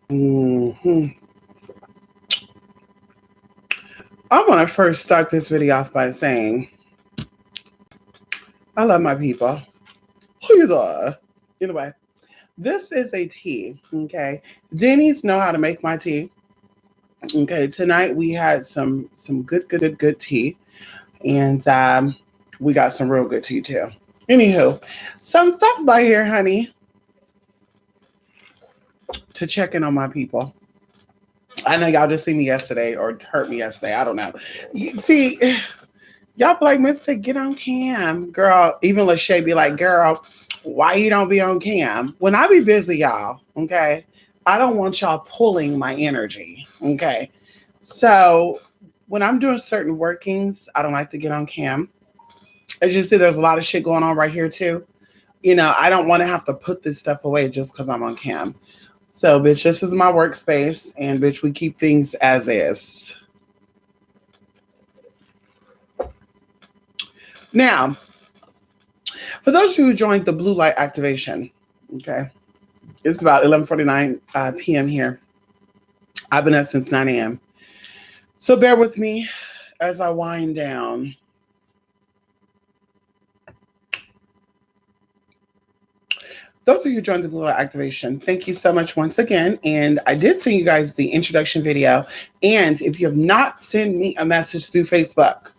Hmm. I want to first start this video off by saying I love my people. Please, anyway, this is a tea. Okay, Denny's know how to make my tea. Okay, tonight we had some good tea, and we got some real good tea too. Anywho, so I'm stopping by here, honey, to check in on my people. I know y'all just seen me yesterday or heard me yesterday. I don't know. You see, y'all be like, Mister, get on cam. Girl, even Lachey be like, girl, why you don't be on cam? When I be busy, y'all, okay, I don't want y'all pulling my energy, okay? So when I'm doing certain workings, I don't like to get on cam. As you see, there's a lot of shit going on right here too. I don't want to have to put this stuff away just because I'm on cam. So, bitch, this is my workspace, and bitch, we keep things as is. Now, for those of you who joined the blue light activation, okay, it's about 11:49 p.m. here. I've been up since 9 a.m. So bear with me as I wind down. Those of you who joined the blue light activation, thank you so much once again. And I did send you guys the introduction video. And if you have not sent me a message through Facebook,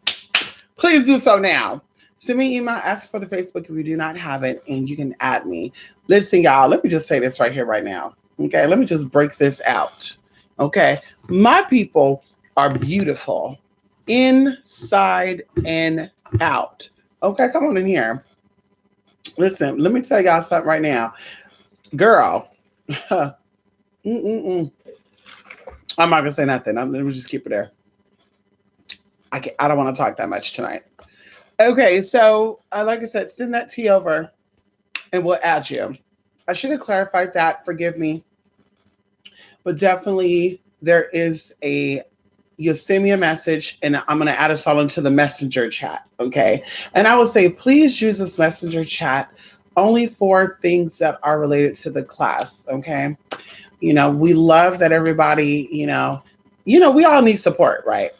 please do so now. Send me an email, ask for the Facebook if you do not have it, and you can add me. Listen, y'all, let me just say this right here, right now. Okay, let me just break this out. Okay, my people are beautiful inside and out. Okay, come on in here. Listen, let me tell y'all something right now. Girl, mm-mm-mm. I'm not gonna say nothing. Let me just keep it there. I don't want to talk that much tonight. Okay, so like I said, send that tea over and we'll add you. I should have clarified that. Forgive me. But definitely there is you'll send me a message and I'm going to add us all into the messenger chat. Okay. And I would say, please use this messenger chat only for things that are related to the class. Okay. We love that everybody, we all need support, right?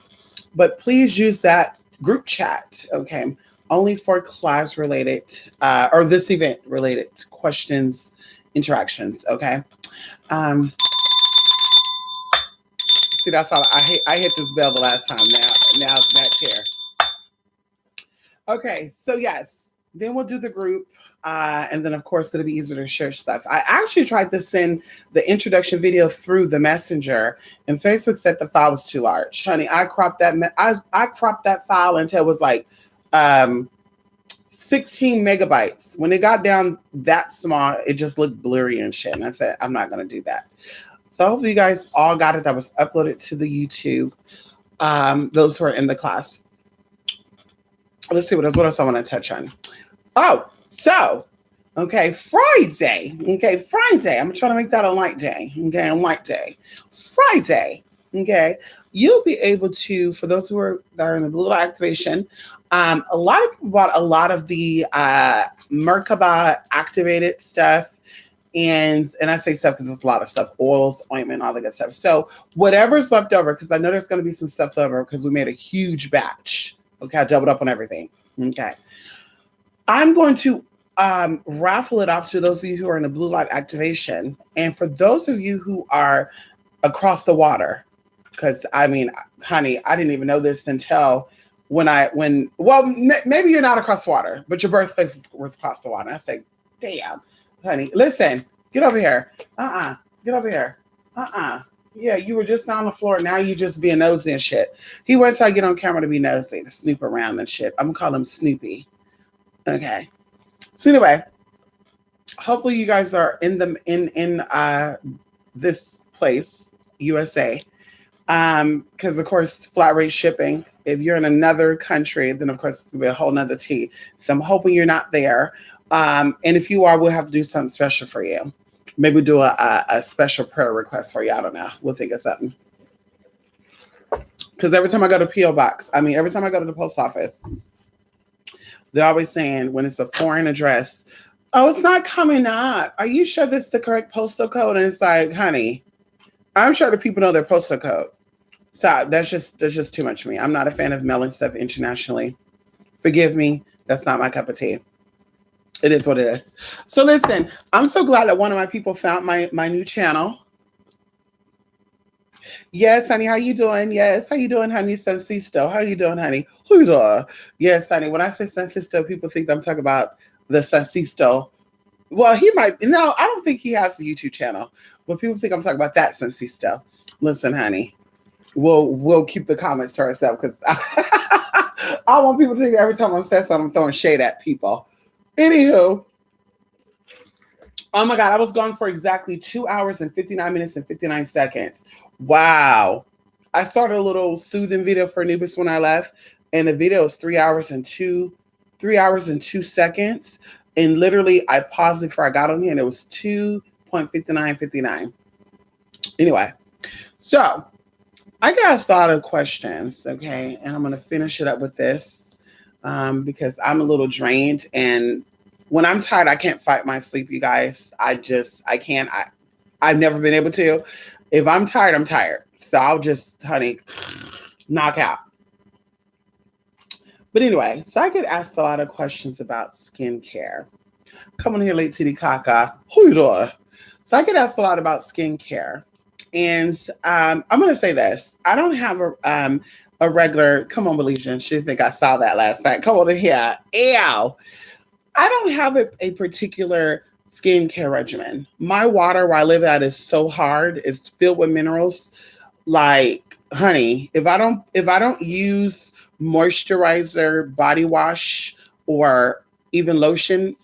But please use that group chat. Okay. Only for class related or this event related questions, interactions. Okay. Um, See, that's all. I hit this bell the last time. Now it's back here. Okay, so yes, then we'll do the group, and then of course it'll be easier to share stuff. I actually tried to send the introduction video through the messenger, and Facebook said the file was too large. Honey, I cropped that. I cropped that file until it was like um, 16 megabytes. When it got down that small, it just looked blurry and shit. And I said, I'm not gonna do that. So hopefully you guys all got it. That was uploaded to the YouTube. Those who are in the class. Let's see what else I want to touch on. Oh, so okay, Friday. Okay, Friday. I'm trying to make that a light day. Okay, a light day. Friday. Okay, you'll be able to, for those that are in the blue activation, a lot of people bought a lot of the Merkaba activated stuff. And I say stuff because it's a lot of stuff, oils, ointment, all that good stuff. So whatever's left over, because I know there's going to be some stuff left over because we made a huge batch. Okay, I doubled up on everything. Okay, I'm going to raffle it off to those of you who are in the blue light activation, and for those of you who are across the water, because I mean, honey, I didn't even know this until maybe you're not across the water, but your birthplace was across the water. I say, damn. Honey, listen, get over here. Get over here. Yeah, you were just on the floor. Now you just being nosy and shit. He waits till I get on camera to be nosy, to snoop around and shit. I'm gonna call him Snoopy. Okay. So anyway, hopefully you guys are in this place, USA. Because of course, flat rate shipping. If you're in another country, then of course it'll be a whole nother tea. So I'm hoping you're not there. And if you are, we'll have to do something special for you. Maybe do a special prayer request for you. I don't know. We'll think of something. Because every time I go to P.O. Box, every time I go to the post office, they're always saying when it's a foreign address, oh, it's not coming up. Are you sure this is the correct postal code? And it's like, honey, I'm sure the people know their postal code. Stop. That's just too much for me. I'm not a fan of mailing stuff internationally. Forgive me. That's not my cup of tea. It is what it is. So listen, I'm so glad that one of my people found my new channel. Yes, honey, how you doing? Yes, how you doing, honey? Sensisto. How you doing, honey? Who you doing? Yes, honey. When I say Sensisto, people think I'm talking about the Sensisto. Well, he might. No, I don't think he has the YouTube channel. But people think I'm talking about that Sensisto. Listen, honey, we'll keep the comments to ourselves because I want people to think every time I say something, I'm throwing shade at people. Anywho, oh my God, I was gone for exactly 2 hours and 59 minutes and 59 seconds. Wow. I started a little soothing video for Anubis when I left, and the video is 3 hours and 2 seconds. And literally I paused it before I got on here and it was 2.5959. Anyway, so I got a lot of questions, okay? And I'm gonna finish it up with this because I'm a little drained, and when I'm tired, I can't fight my sleep, you guys. I can't. I've never been able to. If I'm tired, I'm tired. So I'll just, honey, knock out. But anyway, so I get asked a lot of questions about skincare. Come on here, late Titty Kaka. Who you doing? So I get asked a lot about skincare. And I'm going to say this. I don't have a regular, come on, Belizian. She think I saw that last night. Come on in here. Ew. I don't have a particular skincare regimen. My water where I live at is so hard. It's filled with minerals. Like, honey, if I don't use moisturizer, body wash, or even lotion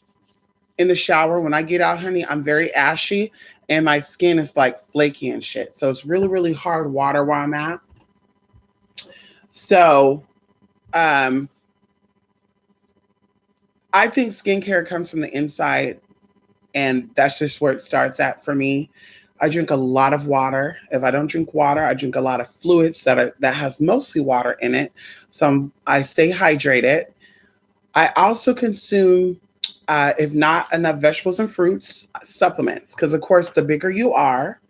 in the shower when I get out, honey, I'm very ashy and my skin is like flaky and shit. So it's really, really hard water where I'm at. So um I think skincare comes from the inside, and that's just where it starts at for me. I drink a lot of water. If I don't drink water, I drink a lot of fluids that has mostly water in it. I stay hydrated. I also consume, if not enough vegetables and fruits, supplements. Because of course, the bigger you are,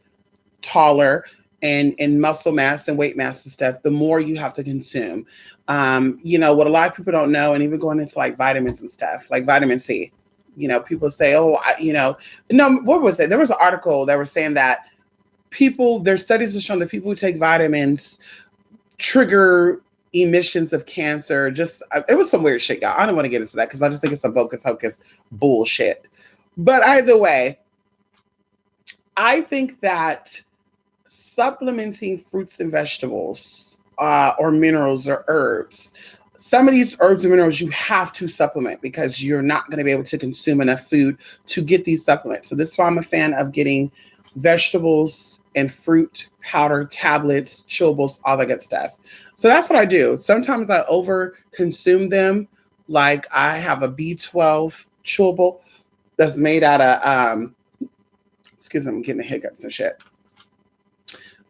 taller, and in muscle mass and weight mass and stuff, the more you have to consume. What a lot of people don't know, and even going into like vitamins and stuff, like vitamin C. People say, oh, no, what was it? There was an article that was saying that their studies have shown that people who take vitamins trigger emissions of cancer. It was some weird shit, y'all. I don't want to get into that because I just think it's some bogus hocus bullshit. But either way, I think that supplementing fruits and vegetables or minerals or herbs, some of these herbs and minerals you have to supplement because you're not going to be able to consume enough food to get these supplements. So this is why I'm a fan of getting vegetables and fruit powder, tablets, chewables, all that good stuff. So that's what I do. Sometimes I over consume them. Like I have a B12 chewable that's made out of, excuse me, I'm getting the hiccups and shit.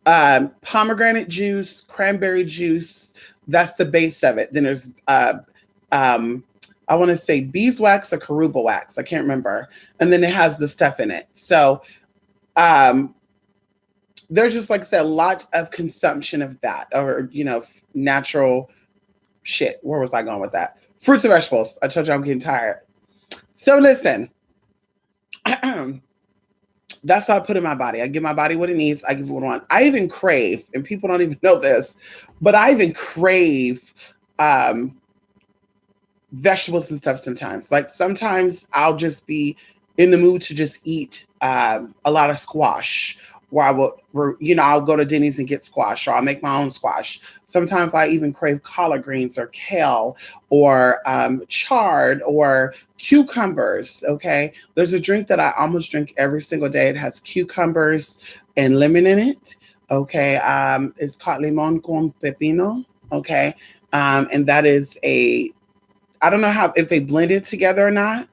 Pomegranate juice, cranberry juice. That's the base of it. Then there's, I want to say beeswax or caruba wax. I can't remember. And then it has the stuff in it. So there's just, like I said, a lot of consumption of that or, natural shit. Where was I going with that? Fruits and vegetables. I told you I'm getting tired. So listen. That's how I put in my body. I give my body what it needs. I give it what I want. I even crave, and people don't even know this, but I even crave vegetables and stuff sometimes. Like sometimes I'll just be in the mood to just eat a lot of squash, I'll go to Denny's and get squash, or I'll make my own squash. Sometimes I even crave collard greens or kale or chard or cucumbers. Okay. There's a drink that I almost drink every single day. It has cucumbers and lemon in it. Okay. It's called limon con pepino. Okay. And that is I don't know if they blend it together or not,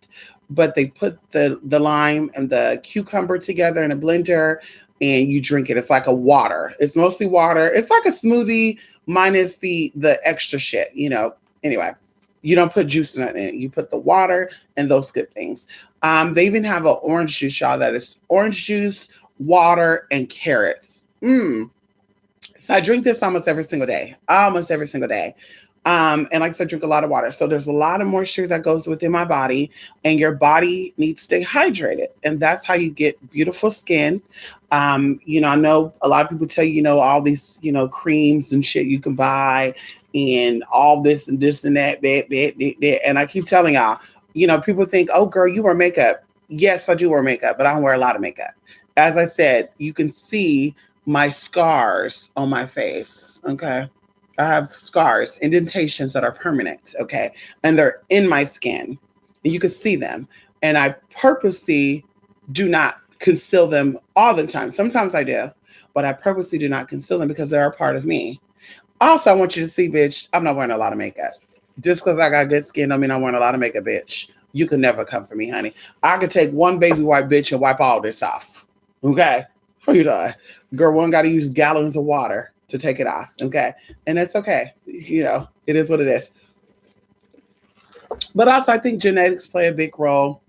but they put the lime and the cucumber together in a blender and you drink it. It's like a water. It's mostly water. It's like a smoothie minus the extra shit, Anyway, you don't put juice in it. You put the water and those good things. They even have an orange juice, y'all, that is orange juice, water, and carrots. So I drink this almost every single day. Almost every single day. And like I said, drink a lot of water. So there's a lot of moisture that goes within my body, and your body needs to stay hydrated. And that's how you get beautiful skin. I know a lot of people tell you, all these, creams and shit you can buy and all this and this and that. And I keep telling y'all, people think, oh, girl, you wear makeup. Yes, I do wear makeup, but I don't wear a lot of makeup. As I said, you can see my scars on my face. Okay. I have scars, indentations that are permanent. Okay. And they're in my skin and you can see them. And I purposely do not conceal them all the time. Sometimes I do, but I purposely do not conceal them because they're a part of me. Also, I want you to see, bitch, I'm not wearing a lot of makeup. Just because I got good skin don't mean I'm wearing a lot of makeup, bitch. You can never come for me, honey. I could take one baby wipe, bitch, and wipe all this off. Okay? How you doing? Girl, one got to use gallons of water to take it off. Okay? And it's okay. It is what it is. But also, I think genetics play a big role.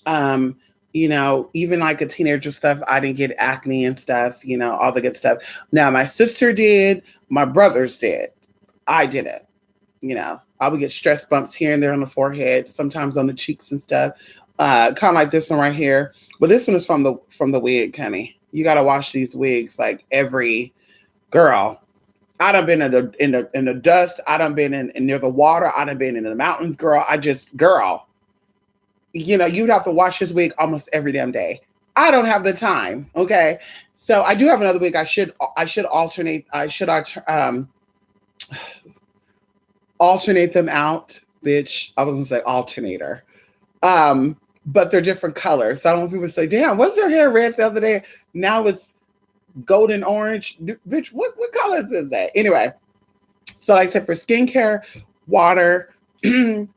Even like a teenager stuff, I didn't get acne and stuff, all the good stuff. Now, my sister did, my brothers did. I didn't. I would get stress bumps here and there on the forehead, sometimes on the cheeks and stuff. Kind of like this one right here. But this one is from the wig, honey. You gotta wash these wigs like every girl. I done been in the dust. I done been in near the water. I done been in the mountains, girl. You'd have to wash his wig almost every damn day. I don't have the time. Okay. So I do have another wig. I should alternate. Alternate them out, bitch. I was gonna say alternator. But they're different colors. So I don't want people to say, damn, what's your hair red the other day? Now it's golden orange. Bitch, what colors is that? Anyway, so like I said, for skincare, water,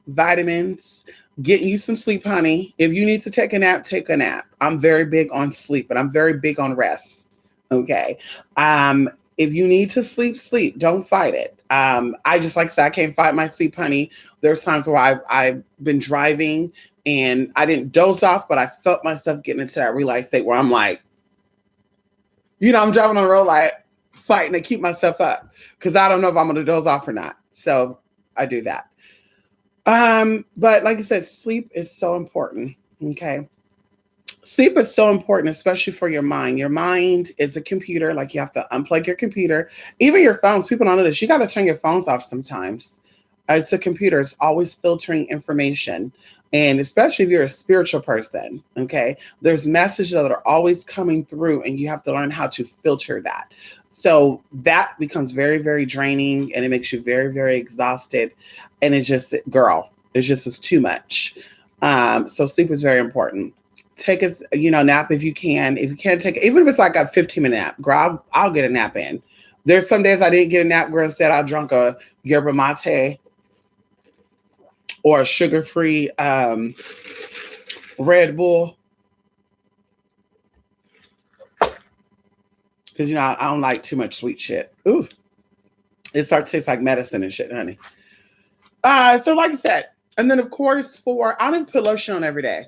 vitamins, getting you some sleep, honey. If you need to take a nap, take a nap. I'm very big on sleep, and I'm very big on rest. Okay. If you need to sleep, sleep. Don't fight it. I just, like I said, I can't fight my sleep, honey. There's times where I've been driving and I didn't doze off, but I felt myself getting into that realized state where I'm like, I'm driving on the road like fighting to keep myself up because I don't know if I'm going to doze off or not. So I do that. But like I said, sleep is so important. Okay. Sleep is so important, especially for your mind. Your mind is a computer. Like, you have to unplug your computer. Even your phones. People don't know this. You got to turn your phones off sometimes. It's a computer. It's always filtering information. And especially if you're a spiritual person, okay, there's messages that are always coming through and you have to learn how to filter that. So that becomes very, very draining and it makes you very, very exhausted. And it's just, girl, it's too much. So sleep is very important. Take a nap if you can. If you can't take, even if it's like a 15-minute nap, girl, I'll get a nap in. There's some days I didn't get a nap, girl. Instead, I drank a yerba mate or a sugar-free Red Bull. Because, I don't like too much sweet shit. Ooh. It starts to taste like medicine and shit, honey. So like I said, and then of course I don't put lotion on every day.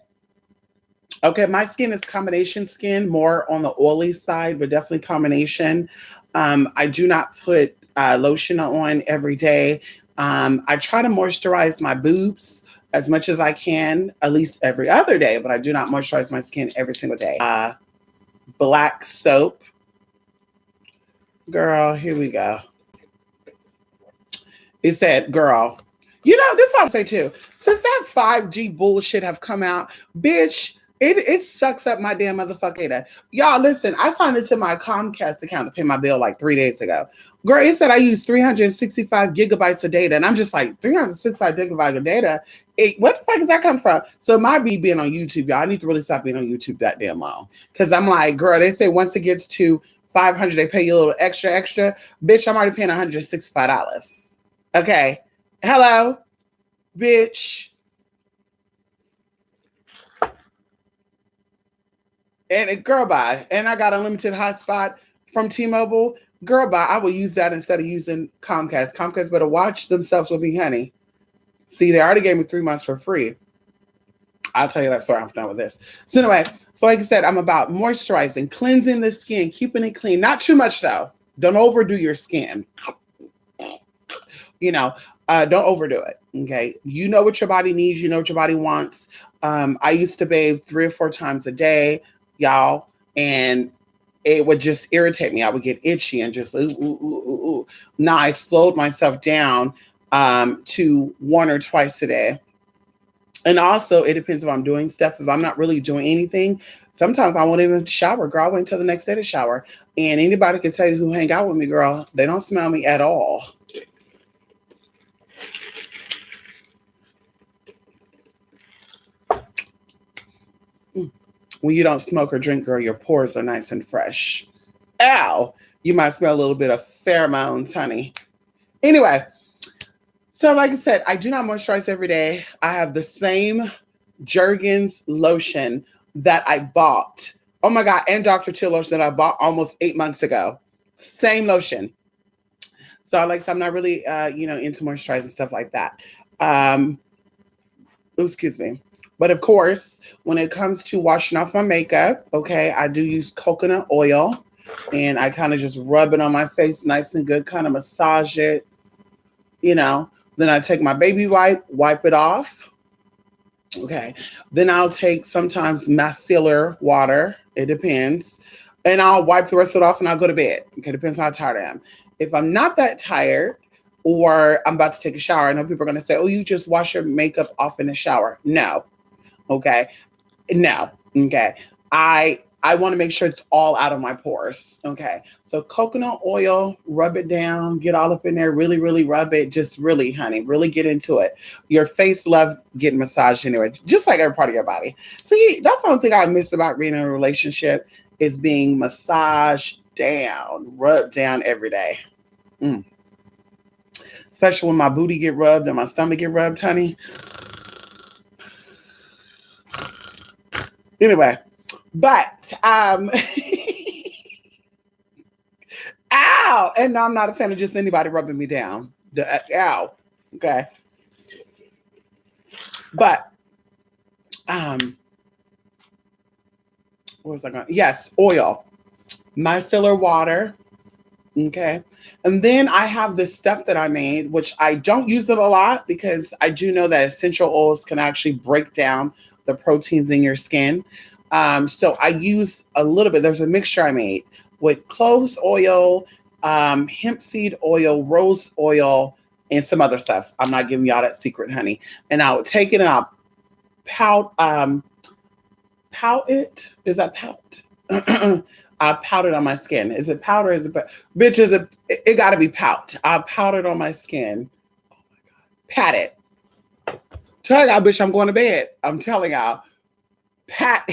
Okay, my skin is combination skin, more on the oily side, but definitely combination. I do not put lotion on every day. I try to moisturize my boobs as much as I can, at least every other day, but I do not moisturize my skin every single day. Black soap. Girl, here we go. It said, girl, this is what I'm saying too. Since that 5G bullshit have come out, bitch, it sucks up my damn motherfucking data. Y'all, listen, I signed into my Comcast account to pay my bill like 3 days ago. Girl, it said I use 365 gigabytes of data. And I'm just like, 365 gigabytes of data? What the fuck does that come from? So it might be being on YouTube, y'all. I need to really stop being on YouTube that damn long. Because I'm like, girl, they say once it gets to 500, they pay you a little extra. Bitch, I'm already paying $165. Okay. Hello, bitch. And girl, bye. And I got unlimited hotspot from T-Mobile. Girl, bye. I will use that instead of using Comcast. Comcast better watch themselves with me, honey. See, they already gave me 3 months for free. I'll tell you that story. I'm done with this. So anyway, so like I said, I'm about moisturizing, cleansing the skin, keeping it clean. Not too much though. Don't overdo your skin. Don't overdo it. Okay. You know what your body needs. You know what your body wants. I used to bathe 3 or 4 times a day, y'all, and it would just irritate me. I would get itchy and just, ooh, ooh, ooh, ooh. Now I slowed myself down to 1 or 2 a day. And also, it depends if I'm doing stuff. If I'm not really doing anything, sometimes I won't even shower, girl. I wait until the next day to shower. And anybody can tell you who hang out with me, girl, they don't smell me at all. When you don't smoke or drink, girl, your pores are nice and fresh. Ow! You might smell a little bit of pheromones, honey. Anyway, so like I said, I do not moisturize every day. I have the same Jergens lotion that I bought. Oh my God, and Dr. Teal lotion that I bought almost 8 months ago. Same lotion. So like I said, I'm not really, into moisturizing stuff like that. Excuse me. But of course, when it comes to washing off my makeup, okay, I do use coconut oil and I kind of just rub it on my face nice and good, kind of massage it, Then I take my baby wipe it off. Okay. Then I'll take sometimes micellar water. It depends. And I'll wipe the rest of it off and I'll go to bed. Okay. Depends how tired I am. If I'm not that tired or I'm about to take a shower, I know people are going to say, oh, you just wash your makeup off in the shower. No. Okay. No. Okay. I want to make sure it's all out of my pores. Okay. So coconut oil, rub it down, get all up in there, really, really rub it. Just really, honey, really get into it. Your face love getting massaged anyway, just like every part of your body. See, that's the only thing I miss about being in a relationship is being massaged down, rubbed down every day. Especially when my booty get rubbed and my stomach get rubbed, honey. Anyway, but ow, and no, I'm not a fan of just anybody rubbing me down. Ow, okay. But what was I going? Yes, oil, micellar water. Okay, and then I have this stuff that I made, which I don't use it a lot because I do know that essential oils can actually break down the proteins in your skin. So I use a little bit. There's a mixture I made with cloves oil, hemp seed oil, rose oil, and some other stuff. I'm not giving y'all that secret, honey. And I would take it and I'll pout it. Is that pout? I pout it on my skin. Is it powder? Is it bitch? Is it got to be pout? I pout it on my skin. Oh my God. Pat it. Tell y'all, bitch, I'm going to bed. I'm telling y'all. Pout,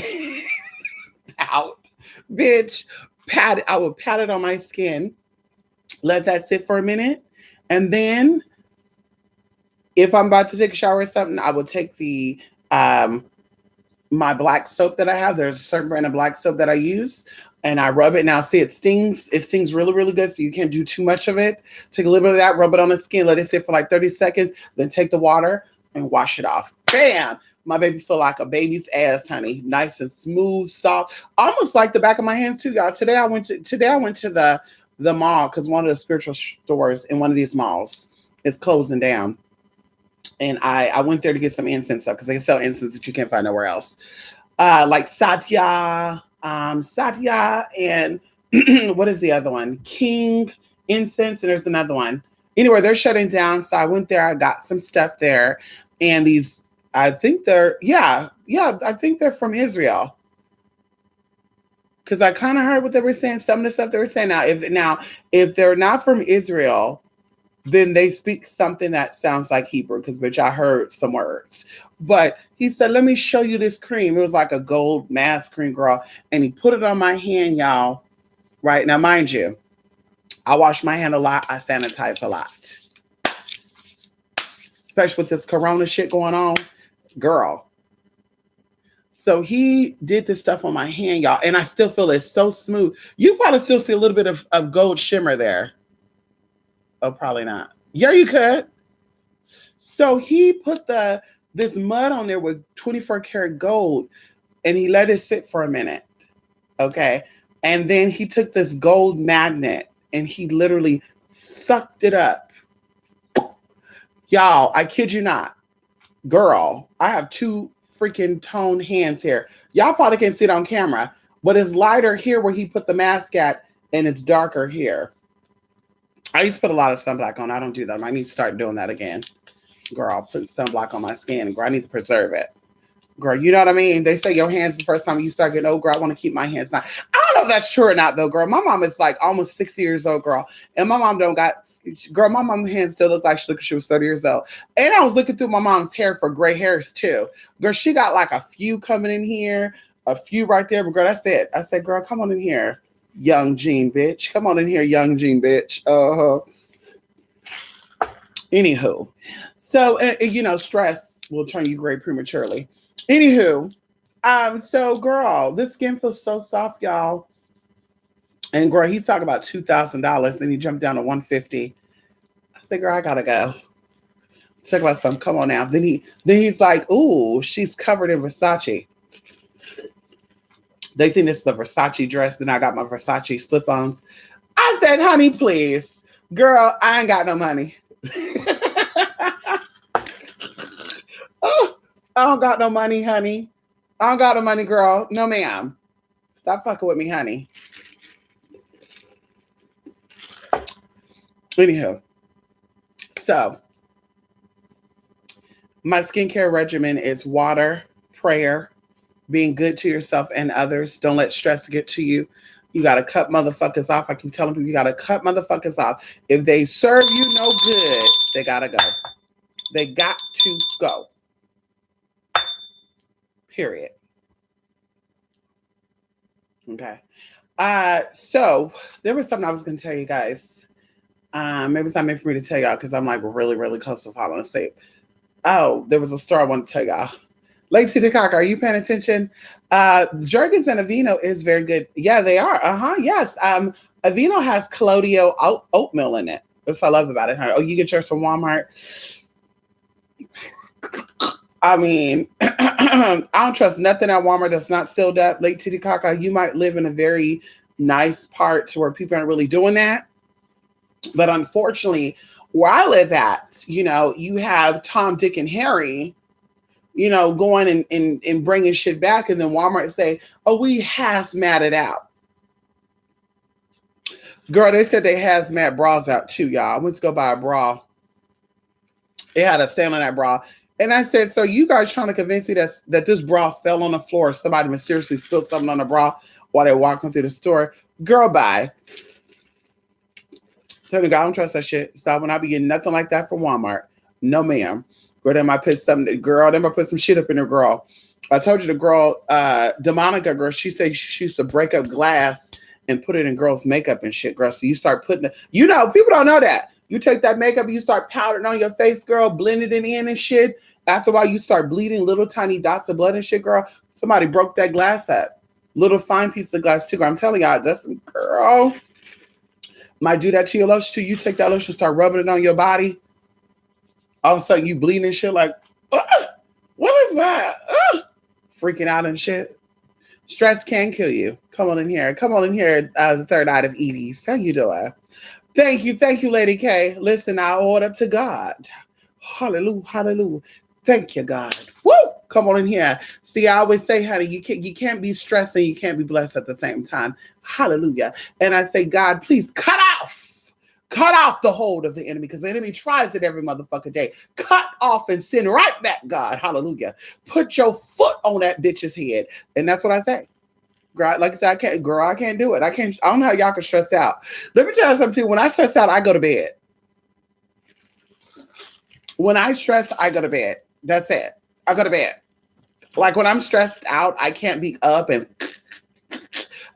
bitch, pat it. I will pat it on my skin, let that sit for a minute, and then if I'm about to take a shower or something, I will take the my black soap that I have. There's a certain brand of black soap that I use, and I rub it. Now, see, it stings. It stings really, really good, so you can't do too much of it. Take a little bit of that, rub it on the skin, let it sit for like 30 seconds, then take the water and wash it off. Bam! My baby feel like a baby's ass, honey. Nice and smooth, soft, almost like the back of my hands too, y'all. Today I went to the mall because one of the spiritual stores in one of these malls is closing down, and I went there to get some incense stuff because they sell incense that you can't find nowhere else, like Satya, and what is the other one? King incense, and there's another one. Anyway, they're shutting down, so I went there. I got some stuff there, and these. I think they're I think they're from Israel. Because I kind of heard what they were saying, some of the stuff they were saying. If they're not from Israel, then they speak something that sounds like Hebrew, because which I heard some words. But he said, let me show you this cream. It was like a gold mask cream, girl. And he put it on my hand, y'all. Right now, mind you, I wash my hand a lot. I sanitize a lot. Especially with this corona shit going on. Girl. So he did this stuff on my hand, y'all, and I still feel it's so smooth. You probably still see a little bit of gold shimmer there. Oh, probably not. Yeah, you could. So he put the this mud on there with 24 karat gold, and he let it sit for a minute. Okay. And then he took this gold magnet and he literally sucked it up. Y'all, I kid you not. Girl, I have two freaking toned hands here. Y'all probably can't see it on camera, but it's lighter here where he put the mask at, and it's darker here. I used to put a lot of sunblock on. I don't do that. I need to start doing that again. Girl, putting sunblock on my skin. Girl, I need to preserve it. Girl, you know what I mean? They say your hands the first time you start getting old, girl. I want to keep my hands now. I don't know if that's true or not, though, girl. My mom is like almost 60 years old, girl. And my mom don't got, girl, my mom's hands still look like she was 30 years old. And I was looking through my mom's hair for gray hairs, too. Girl, she got like a few coming in here, a few right there. But, girl, that's it. I said, girl, come on in here, young Jean, bitch. Come on in here, young Jean, bitch. Anywho. So, you know, stress will turn you gray prematurely. Anywho, so girl, this skin feels so soft, y'all. And girl, he's talking about $2,000, then he jumped down to $150. I said, girl, I gotta go. Check about something. Come on now. Then he's like, ooh, she's covered in Versace. They think it's the Versace dress. Then I got my Versace slip-ons. I said, honey, please. Girl, I ain't got no money. Oh, I don't got no money, honey. I don't got no money, girl. No, ma'am. Stop fucking with me, honey. Anyhow, so my skincare regimen is water, prayer, being good to yourself and others. Don't let stress get to you. You got to cut motherfuckers off. I keep telling people you got to cut motherfuckers off. If they serve you no good, they got to go. They got to go. Period. Okay. So there was something I was going to tell you guys. Maybe it's not meant for me to tell y'all because I'm like really, really close to falling asleep. Oh, there was a story I want to tell y'all. Late to the cock, are you paying attention? Jergens and Aveeno is very good. Yeah, they are. Yes. Aveeno has colloidal oatmeal in it. That's what I love about it. Oh, you get yours from Walmart. I mean, I don't trust nothing at Walmart that's not sealed up. Lake Titicaca, you might live in a very nice part to where people aren't really doing that. But unfortunately, where I live at, you know, you have Tom, Dick, and Harry, you know, going and bringing shit back. And then Walmart say, oh, we hazmat it out. Girl, they said they hazmat bras out too, y'all. I went to go buy a bra. It had a stain on that bra. And I said, so you guys trying to convince me that this bra fell on the floor, somebody mysteriously spilled something on the bra while they're walking through the store? Girl, bye. Tell the guy, I don't trust that shit. Stop when I be getting nothing like that from Walmart. No, ma'am. Girl, they might put something, girl, they might put some shit up in her, girl. I told you the girl, Demonica girl, she said she used to break up glass and put it in girls' makeup and shit, girl. So you start putting it, you know, people don't know that. You take that makeup and you start powdering on your face, girl, blending it in and shit. After a while, you start bleeding little tiny dots of blood and shit, girl. Somebody broke that glass up. Little fine piece of glass, too, girl. I'm telling y'all, that's, girl, might do that to your lotion, too. You take that lotion, start rubbing it on your body. All of a sudden, you bleeding and shit like, what is that? Freaking out and shit. Stress can kill you. Come on in here. Come on in here, the third eye of Edie's. How you doing? Thank you, Lady K. Listen, I order to God. Hallelujah, hallelujah. Thank you, God. Woo! Come on in here. See, I always say, honey, you can't be stressed and you can't be blessed at the same time. Hallelujah. And I say, God, please cut off the hold of the enemy, because the enemy tries it every motherfucking day. Cut off and send right back, God. Hallelujah. Put your foot on that bitch's head. And that's what I say. Girl, like I said, I can't do it. I don't know how y'all can stress out. Let me tell you something too. When I stress out, I go to bed. When I stress, I go to bed. That's it. I go to bed. Like when I'm stressed out, I can't be up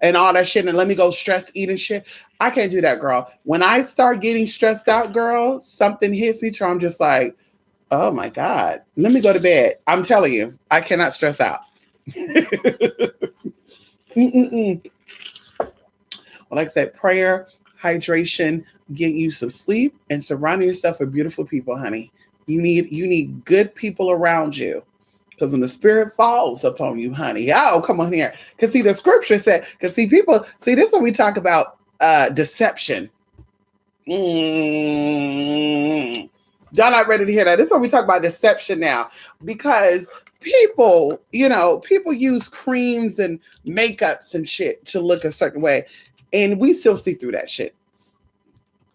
and all that shit and let me go stress eating shit. I can't do that, girl. When I start getting stressed out, girl, something hits me, I'm just like, oh my God, let me go to bed. I'm telling you, I cannot stress out. Well, like I said, prayer, hydration, getting you some sleep, and surrounding yourself with beautiful people, honey. You need good people around you. Because when the spirit falls upon you, honey, oh, come on here. Because see, the scripture said, because see, people, see, this is when we talk about deception. Y'all not ready to hear that. This is what we talk about deception now. Because people, people use creams and makeups and shit to look a certain way. And we still see through that shit.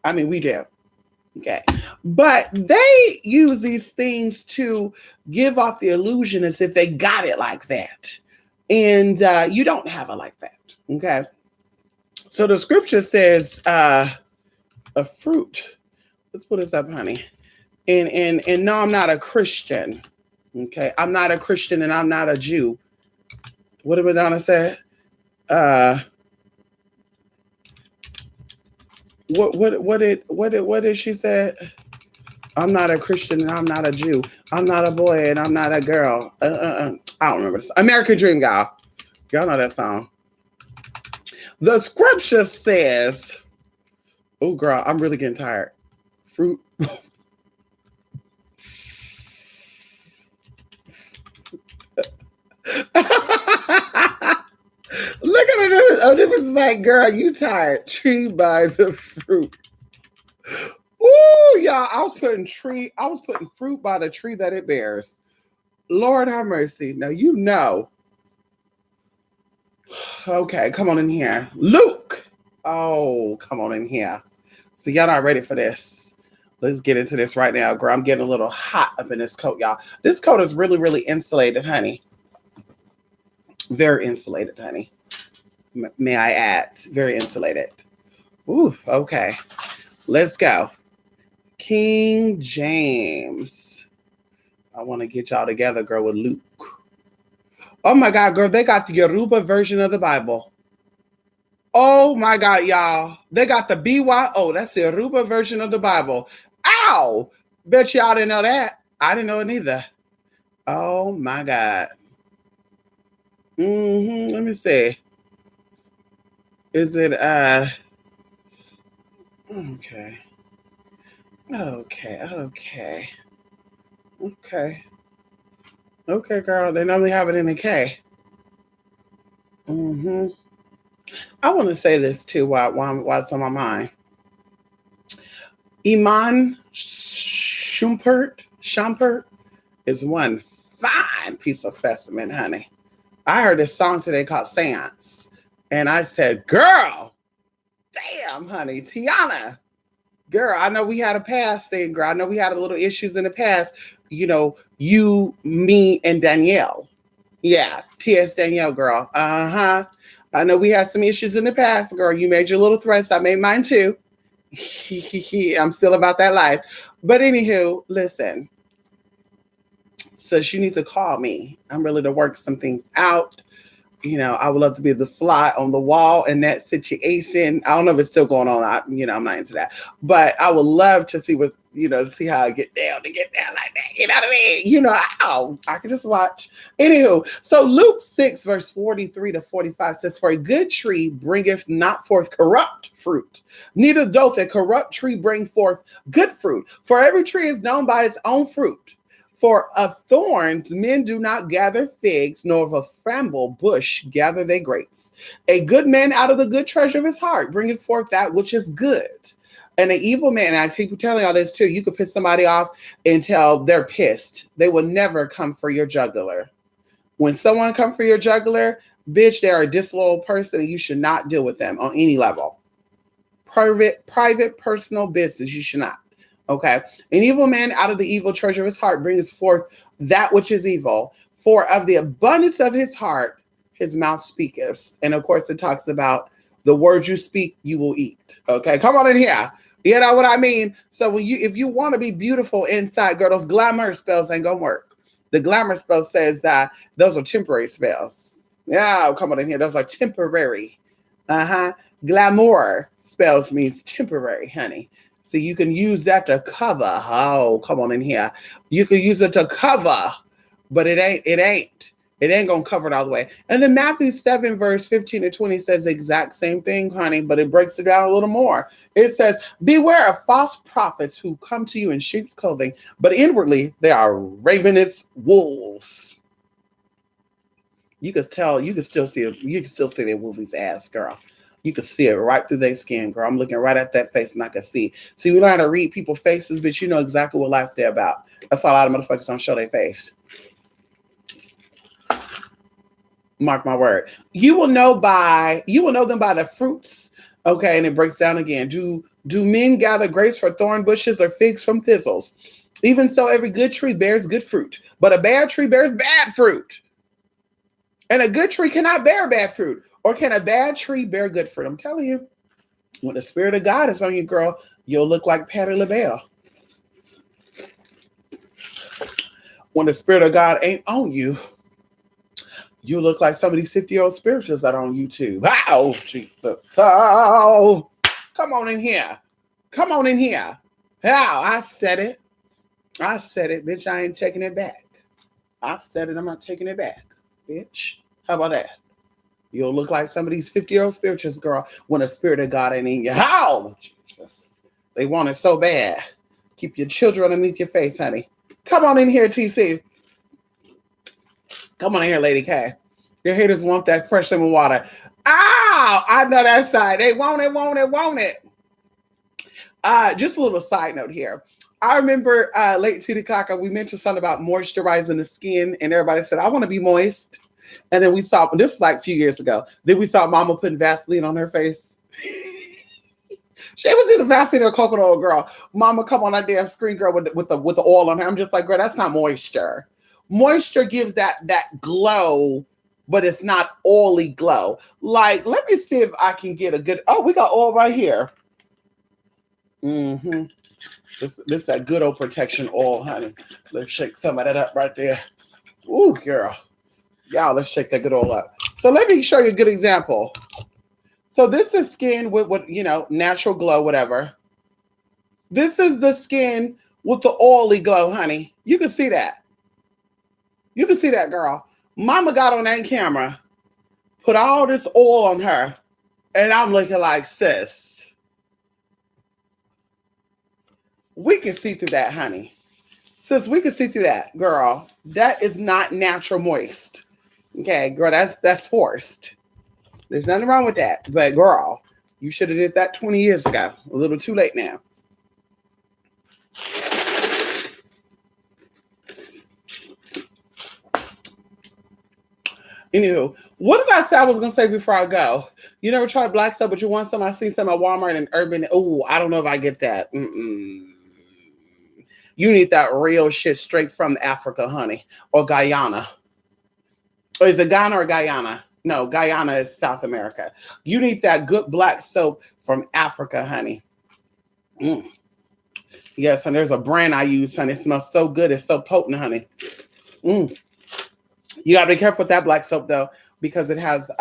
I mean, we do. Okay. But they use these things to give off the illusion as if they got it like that. And you don't have it like that. Okay. So the scripture says a fruit. Let's put this up, honey. And no, I'm not a Christian. Okay. I'm not a Christian and I'm not a Jew. What did Madonna say? What did she say? I'm not a Christian and I'm not a Jew. I'm not a boy and I'm not a girl. I don't remember this. American Dream, y'all. Y'all know that song. The scripture says, oh girl, I'm really getting tired. Fruit. Look at it. Oh, this is like, girl, you tired. Tree by the fruit. Ooh, y'all, I was putting fruit by the tree that it bears. Lord have mercy. Now you know. Okay, come on in here. Luke. Oh, come on in here. So y'all not ready for this. Let's get into this right now, girl. I'm getting a little hot up in this coat, y'all. This coat is really, really insulated, honey. Very insulated, honey. May I add? Very insulated. Ooh, okay. Let's go. King James. I want to get y'all together, girl, with Luke. Oh my God, girl, they got the Yoruba version of the Bible. Oh my God, y'all. They got the BYO. That's the Yoruba version of the Bible. Ow! Bet y'all didn't know that. I didn't know it either. Oh my God. Let me see. Is it okay. Okay, girl. They normally have it in a K. I want to say this too while it's on my mind. Iman Shumpert is one fine piece of specimen, honey. I heard this song today called Seance. And I said, girl, damn, honey, Tiana. Girl, I know we had a past thing, girl. I know we had a little issues in the past. You, me, and Danielle. Yeah, T.S. Danielle, girl. Uh-huh. I know we had some issues in the past, girl. You made your little threats. I made mine too. I'm still about that life. But anywho, listen. So you need to call me. I'm ready to work some things out. I would love to be the fly on the wall in that situation. I don't know if it's still going on. I'm not into that. But I would love to see see how I get down like that. You know what I mean? I can just watch. Anywho, so Luke 6, verse 43 to 45 says, for a good tree bringeth not forth corrupt fruit, neither doth a corrupt tree bring forth good fruit. For every tree is known by its own fruit. For of thorns men do not gather figs, nor of a bramble bush gather they grapes. A good man out of the good treasure of his heart bringeth forth that which is good. And an evil man, and I keep telling y'all this too, you could piss somebody off until they're pissed. They will never come for your jugular. When someone comes for your jugular, bitch, they're a disloyal person and you should not deal with them on any level. Private, personal business, you should not. Okay. An evil man out of the evil treasure of his heart brings forth that which is evil. For of the abundance of his heart, his mouth speaketh. And of course, it talks about the words you speak, you will eat. Okay. Come on in here. You know what I mean? So if you want to be beautiful inside, girl, those glamour spells ain't gonna work. The glamour spell says that those are temporary spells. Yeah, come on in here. Those are temporary. Glamour spells means temporary, honey. So you can use that to cover. Oh, come on in here. You can use it to cover, but it ain't It ain't gonna cover it all the way. And then Matthew 7, verse 15 to 20 says the exact same thing, honey, but it breaks it down a little more. It says, beware of false prophets who come to you in sheep's clothing, but inwardly they are ravenous wolves. You could tell, you can still see that wolf's ass, girl. You can see it right through their skin, girl. I'm looking right at that face and I can see. See, we know how to read people's faces, but you know exactly what life they're about. That's why a lot of motherfuckers don't show their face. Mark my word. You will know them by the fruits. Okay, and it breaks down again. Do men gather grapes for thorn bushes or figs from thistles? Even so, every good tree bears good fruit, but a bad tree bears bad fruit. And a good tree cannot bear bad fruit, or can a bad tree bear good fruit? I'm telling you, when the Spirit of God is on you, girl, you'll look like Patti LaBelle. When the Spirit of God ain't on you, you look like some of these 50-year-old spirituals that are on YouTube. Oh, Jesus. Oh, come on in here. Come on in here. Oh, I said it. I said it, bitch. I ain't taking it back. I said it. I'm not taking it back, bitch. How about that? You'll look like some of these 50-year-old spirituals, girl, when the Spirit of God ain't in you. How? Jesus. They want it so bad. Keep your children underneath your face, honey. Come on in here, TC. Come on in here, Lady K. Your haters want that fresh lemon water. Ow! I know that side. They want it. Just a little side note here. I remember late Tita Kaka, we mentioned something about moisturizing the skin, and everybody said, I want to be moist. And then we saw, this was like a few years ago, then we saw Mama putting Vaseline on her face. She was either Vaseline or coconut oil, girl. Mama come on that damn screen, girl, with the oil on her. I'm just like, girl, that's not moisture. Moisture gives that glow, but it's not oily glow. Like, let me see if I can get a good, oh, we got oil right here. Mm-hmm. This that good old protection oil, honey. Let's shake some of that up right there. Ooh, girl. Y'all, let's shake that good oil up. So let me show you a good example. So this is skin with what, natural glow, whatever. This is the skin with the oily glow, honey. You can see that. You can see that, girl. Mama got on that camera, put all this oil on her, and I'm looking like, sis, we can see through that, honey. Sis, we can see through that, girl. That is not natural moist. Okay, girl, that's forced. There's nothing wrong with that. But girl, you should have did that 20 years ago. A little too late now. Anywho, what did I say I was going to say before I go? You never tried black soap, but you want some? I seen some at Walmart and Urban. Oh, I don't know if I get that. You need that real shit straight from Africa, honey. Or Guyana. Or is it Ghana or Guyana? No, Guyana is South America. You need that good black soap from Africa, honey. Yes, honey, there's a brand I use, honey. It smells so good. It's so potent, honey. You got to be careful with that black soap, though, because it has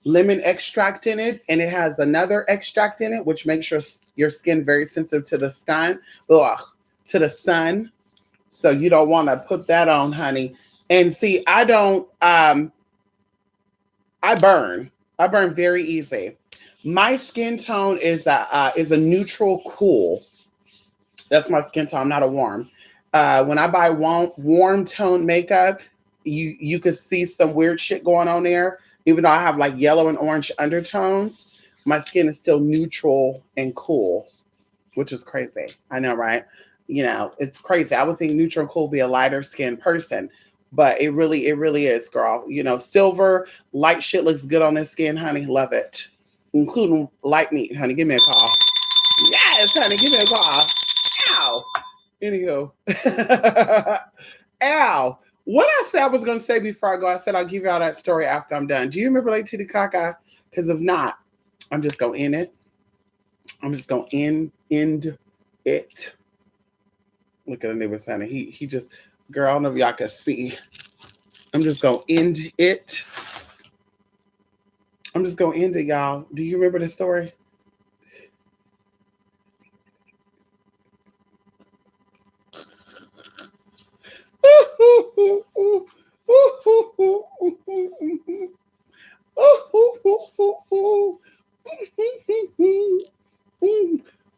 lemon extract in it, and it has another extract in it, which makes your skin very sensitive to the sun. So you don't want to put that on, honey. And see, I don't, I burn. I burn very easy. My skin tone is a neutral cool. That's my skin tone. I'm not a warm. When I buy warm tone makeup, you could see some weird shit going on there. Even though I have like yellow and orange undertones, my skin is still neutral and cool, which is crazy. I know, right? It's crazy. I would think neutral and cool would be a lighter skinned person, but it really is, girl. Silver, light shit looks good on this skin, honey. Love it. Including light meat, honey. Give me a call. Yes, honey. Give me a call. Ow. Anywho. Ow. What I said I was going to say before I go, I said I'll give y'all that story after I'm done. Do you remember Lady Tita Kaka? Because if not, I'm just going to end it. I'm just going to end it. Look at the neighbor, honey. He just, girl, I don't know if y'all can see. I'm just going to end it. I'm just going to end it, y'all. Do you remember the story?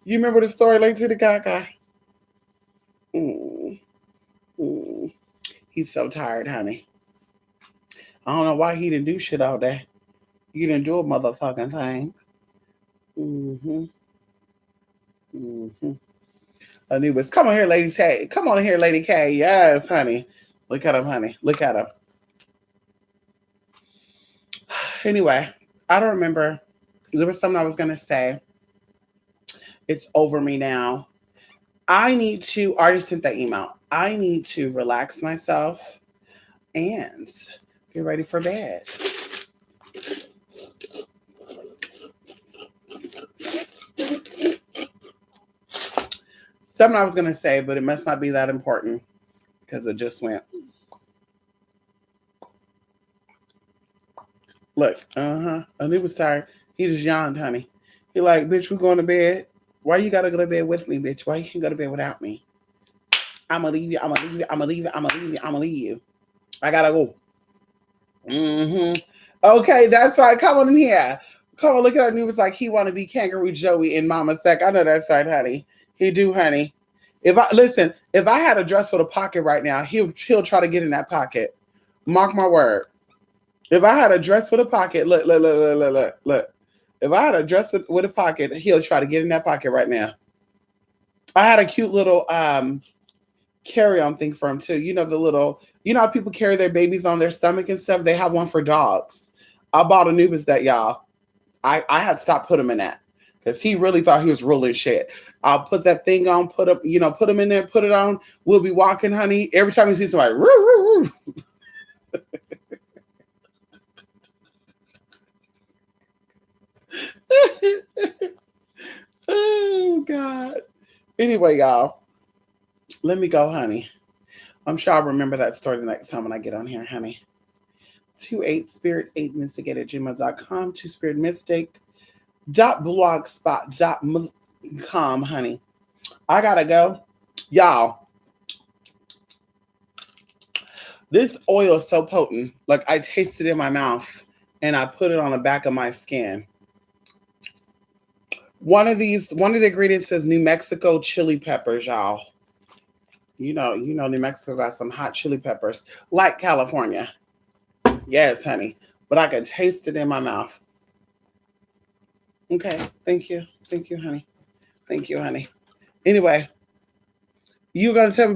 You remember the story Lady Gaga? Mm, mm. He's so tired, honey. I don't know why he didn't do shit all day. You didn't do a motherfucking thing. Mm-hmm. Mm-hmm. Anubis, come on here, Lady K. Come on here, Lady K. Yes, honey. Look at him, honey. Look at him. Anyway, I don't remember. There was something I was gonna say. It's over me now. I need to. I already sent that email. I need to relax myself and get ready for bed. Something I was gonna say, but it must not be that important because it just went. Look, Anubis tired. He just yawned, honey. He like, bitch, we going to bed. Why you gotta go to bed with me, bitch? Why you can't go to bed without me? I'ma leave you. I'ma leave you. I'ma leave you. I'ma leave you. I'ma leave you. I gotta go. Okay, that's right. Come on in here. Come on, look at that news. Like he want to be Kangaroo Joey in Mama Sec. I know that's right, honey. He do, honey. If I had a dress with a pocket right now, he'll try to get in that pocket. Mark my word. If I had a dress with a pocket, look. If I had a dress with a pocket, he'll try to get in that pocket right now. I had a cute little carry-on thing for him too. You know how people carry their babies on their stomach and stuff? They have one for dogs. I bought Anubis that, y'all. I had to stop putting him in that because he really thought he was ruling shit. I'll put that thing on, put him in there, put it on. We'll be walking, honey. Every time he sees somebody, woo, woo, woo. Oh God. Anyway, y'all, let me go, honey. I'm sure I'll remember that story the next time when I get on here, honey. 28spirit8mystic at gmail.com, 2spiritmystic.blogspot.com, honey. I gotta go. Y'all, this oil is so potent. Like I taste it in my mouth and I put it on the back of my skin. One of the ingredients is New Mexico chili peppers, y'all. You know, New Mexico got some hot chili peppers, like California. Yes, honey. But I can taste it in my mouth. Okay. Thank you, honey. Thank you, honey. Anyway, you were gonna tell me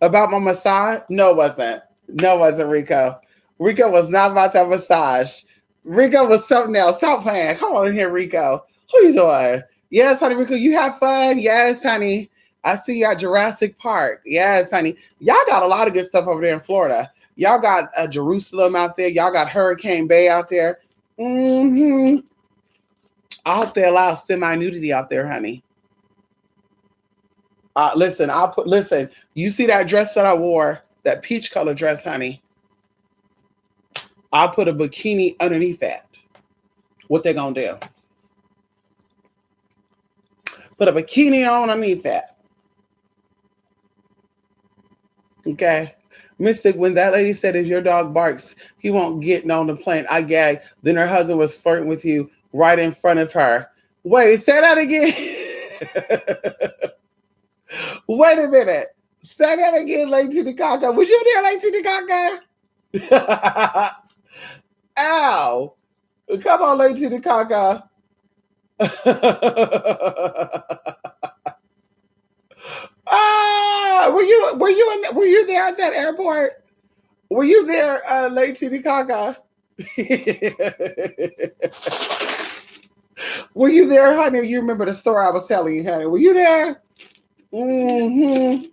about my massage? No, it wasn't. No, it wasn't, Rico. Rico was not about that massage. Rico was something else. Stop playing. Come on in here, Rico. Who you doing? Yes, honey, Rico, you have fun? Yes, honey. I see you at Jurassic Park. Yes, honey. Y'all got a lot of good stuff over there in Florida. Y'all got Jerusalem out there. Y'all got Hurricane Bay out there. I hope they allow semi-nudity out there, honey. Listen, you see that dress that I wore, that peach color dress, honey? I'll put a bikini underneath that. What they gonna do? Put a bikini on underneath that. Okay. Mystic, when that lady said, if your dog barks, he won't get on the plane, I gagged. Then her husband was flirting with you right in front of her. Wait, say that again. Wait a minute. Say that again, Lady Titicaca. Was you there, Lady Titicaca? Ow. Come on, Lady Titicaca. Were you there at that airport? Were you there, Lady Titicaca? Were you there, honey? You remember the story I was telling you, honey? Were you there? Mm-hmm.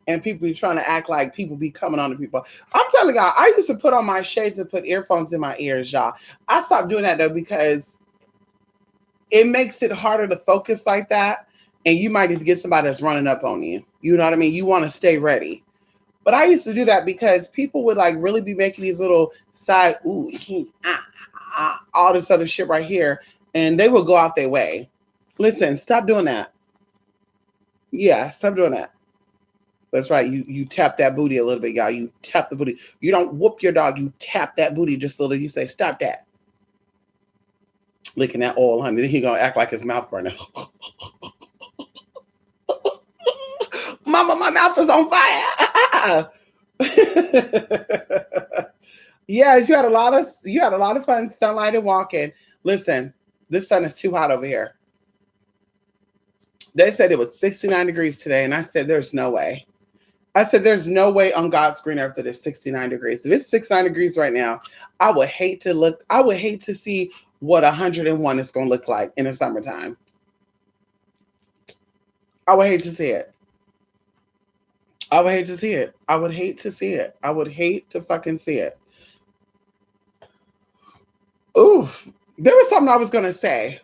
And people be trying to act like people be coming on to people. I'm telling y'all, I used to put on my shades and put earphones in my ears, y'all. I stopped doing that though because it makes it harder to focus like that. And you might need to get somebody that's running up on you. You know what I mean? You want to stay ready. But I used to do that because people would like really be making these little side, all this other shit right here. And they will go out their way. Listen, stop doing that. Yeah, stop doing that. That's right. You tap that booty a little bit, y'all. You tap the booty. You don't whoop your dog. You tap that booty just a little. You say, "Stop that." Licking that oil, honey. Then he gonna act like his mouth burning. Mama, my mouth is on fire. Yes, you had a lot of fun sunlight and walking. Listen, this sun is too hot over here. They said it was 69 degrees today, and I said there's no way. I said there's no way on God's green earth that it's 69 degrees. If it's 69 degrees right now, I would hate to see what 101 is going to look like in the summertime. I would hate to see it. I would hate to see it. I would hate to see it. I would hate to fucking see it. Ooh, there was something I was going to say.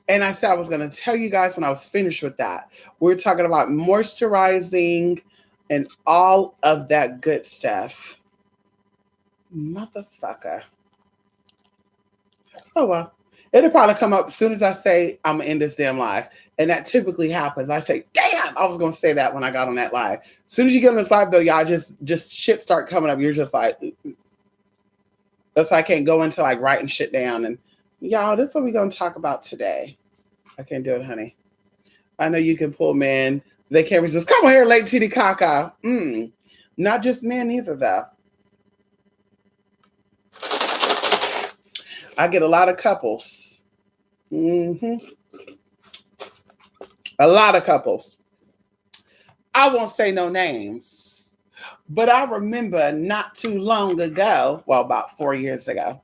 And I said I was going to tell you guys when I was finished with that. We're talking about moisturizing and all of that good stuff. Motherfucker. Oh, well. It'll probably come up as soon as I say I'm going to end this damn live. And that typically happens. I say, damn, I was going to say that when I got on that live. As soon as you get on this live, though, y'all just shit start coming up. You're just like, that's why I can't go into like writing shit down. And y'all, this is what we're going to talk about today. I can't do it, honey. I know you can pull men. They can't resist. Come on here, late titty caca. Not just men either, though. I get a lot of couples. A lot of couples. I won't say no names, but I remember not too long ago, well, about 4 years ago.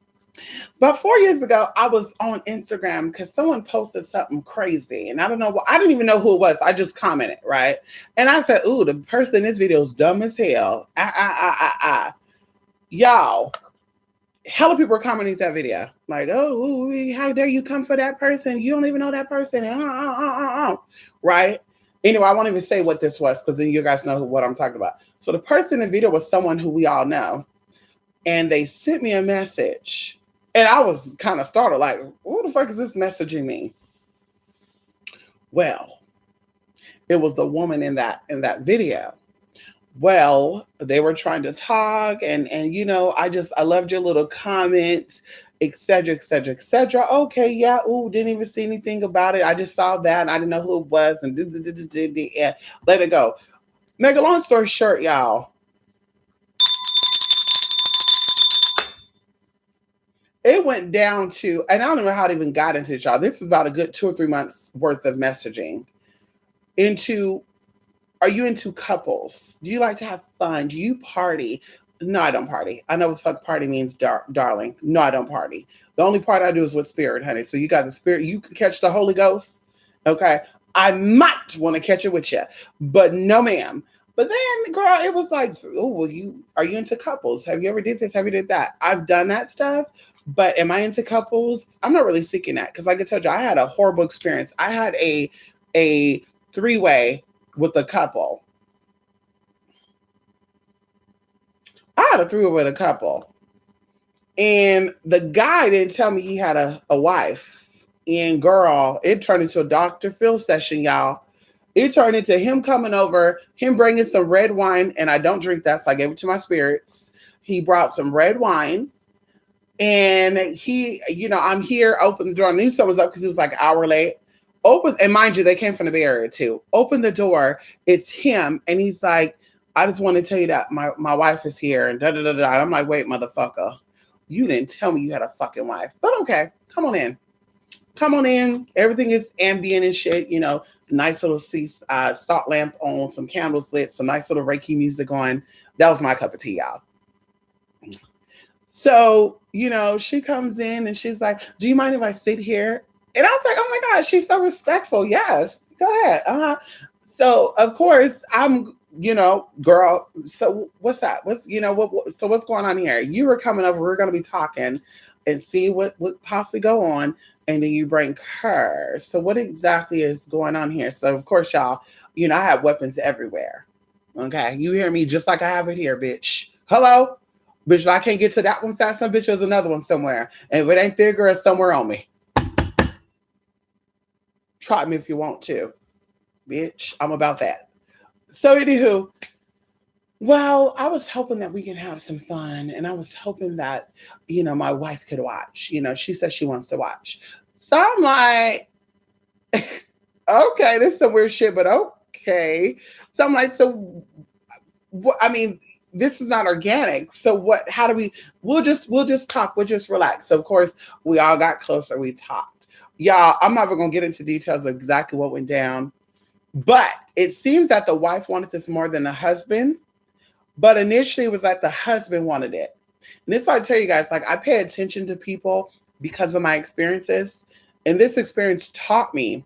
About 4 years ago, I was on Instagram because someone posted something crazy. And I don't know what, I didn't even know who it was. I just commented, right? And I said, ooh, the person in this video is dumb as hell. Y'all, hella people were commenting that video. Like, oh, how dare you come for that person? You don't even know that person. Right? Anyway, I won't even say what this was because then you guys know what I'm talking about. So the person in the video was someone who we all know. And they sent me a message. And I was kind of startled, like, what the fuck is this messaging me? Well, it was the woman in that video. Well, they were trying to talk and you know, I loved your little comments, etc., etc., etc. Okay, yeah, didn't even see anything about it. I just saw that and I didn't know who it was and let it go. Make a long story short, y'all. It went down to, and I don't know how it even got into it, y'all. This is about a good 2 or 3 months worth of messaging. Are you into couples? Do you like to have fun? Do you party? No, I don't party. I know what the fuck party means, darling. No, I don't party. The only part I do is with spirit, honey. So you got the spirit. You can catch the Holy Ghost. Okay. I might want to catch it with you, but no, ma'am. But then, girl, it was like, oh, well, are you into couples? Have you ever did this? Have you did that? I've done that stuff. But am I into couples? I'm not really seeking that because, like I told you, I had a horrible experience. I had a 3-way with a couple. I had a 3-way with a couple. And the guy didn't tell me he had a wife. And girl, it turned into a Dr. Phil session, y'all. It turned into him coming over, him bringing some red wine. And I don't drink that, so I gave it to my spirits. He brought some red wine. And he, you know, I'm here, open the door. I knew someone was up because he was like an hour late. Open, and mind you, they came from the Bay Area too. Open the door. It's him. And he's like, I just want to tell you that my wife is here. And da da da da. I'm like, wait, motherfucker. You didn't tell me you had a fucking wife. But okay, come on in. Come on in. Everything is ambient and shit. You know, nice little salt lamp on, some candles lit, some nice little Reiki music on. That was my cup of tea, y'all. So, you know, she comes in and she's like, do you mind if I sit here? And I was like, oh my God, she's so respectful. Yes, go ahead. So, of course, I'm, you know, girl, so what's that? What's going on here? You were coming over, we're going to be talking and see what possibly go on. And then you bring her. So what exactly is going on here? So, of course, y'all, you know, I have weapons everywhere. Okay. You hear me just like I have it here, bitch. Hello? Bitch, if I can't get to that one fast enough, bitch, there's another one somewhere. And if it ain't there, girl, it's somewhere on me. Try me if you want to. Bitch, I'm about that. So anywho, well, I was hoping that we can have some fun, and I was hoping that, my wife could watch. She says she wants to watch. So I'm like, okay, this is some weird shit, but okay. So I'm like, so what? I mean, this is not organic. So what? How do we? We'll just talk. We'll just relax. So of course, we all got closer. We talked. Y'all, I'm not even gonna get into details of exactly what went down, but it seems that the wife wanted this more than the husband. But initially, it was like the husband wanted it. And this, I tell you guys, like I pay attention to people because of my experiences, and this experience taught me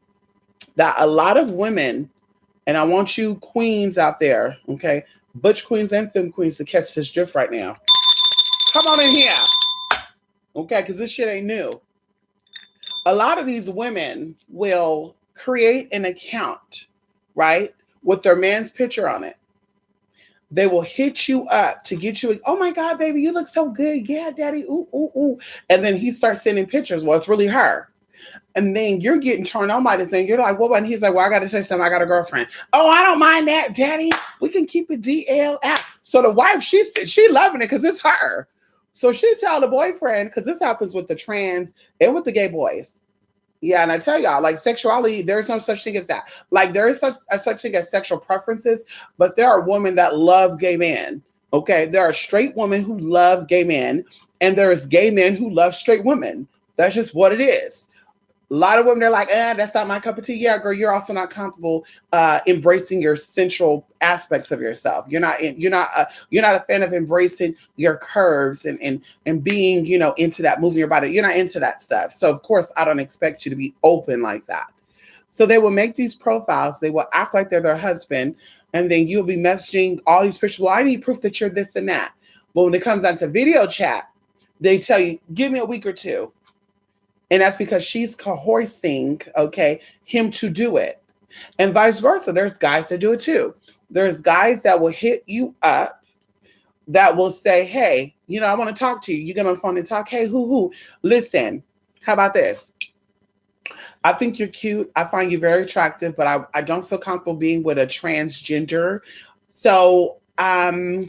that a lot of women, and I want you queens out there, okay, butch queens and femme queens to catch this drift right now. Come on in here, okay, because this shit ain't new. A lot of these women will create an account, right, with their man's picture on it. They will hit you up to get you, oh my God, baby, you look so good. Yeah, daddy, ooh, ooh, ooh. And then he starts sending pictures. Well, it's really her. And then you're getting turned on by the thing. You're like, well, and he's like, well, I got to tell you something. I got a girlfriend. Oh, I don't mind that, daddy. We can keep it DL out. So the wife, she loving it because it's her. So she tell the boyfriend, because this happens with the trans and with the gay boys. Yeah, and I tell y'all, like sexuality, there's no such thing as that. Like there is such thing as sexual preferences, but there are women that love gay men. Okay, there are straight women who love gay men, and there's gay men who love straight women. That's just what it is. A lot of women are like, that's not my cup of tea. Yeah, girl, you're also not comfortable embracing your sensual aspects of yourself. You're not a fan of embracing your curves and being, into that, moving your body. You're not into that stuff. So of course, I don't expect you to be open like that. So they will make these profiles. They will act like they're their husband, and then you'll be messaging all these pictures. Well, I need proof that you're this and that. But when it comes down to video chat, they tell you, give me a week or two. And that's because she's coercing, okay, him to do it. And vice versa. There's guys that do it too. There's guys that will hit you up that will say, hey, I want to talk to you. You get on the phone and talk, hey, who? Listen, how about this? I think you're cute. I find you very attractive, but I don't feel comfortable being with a transgender. So I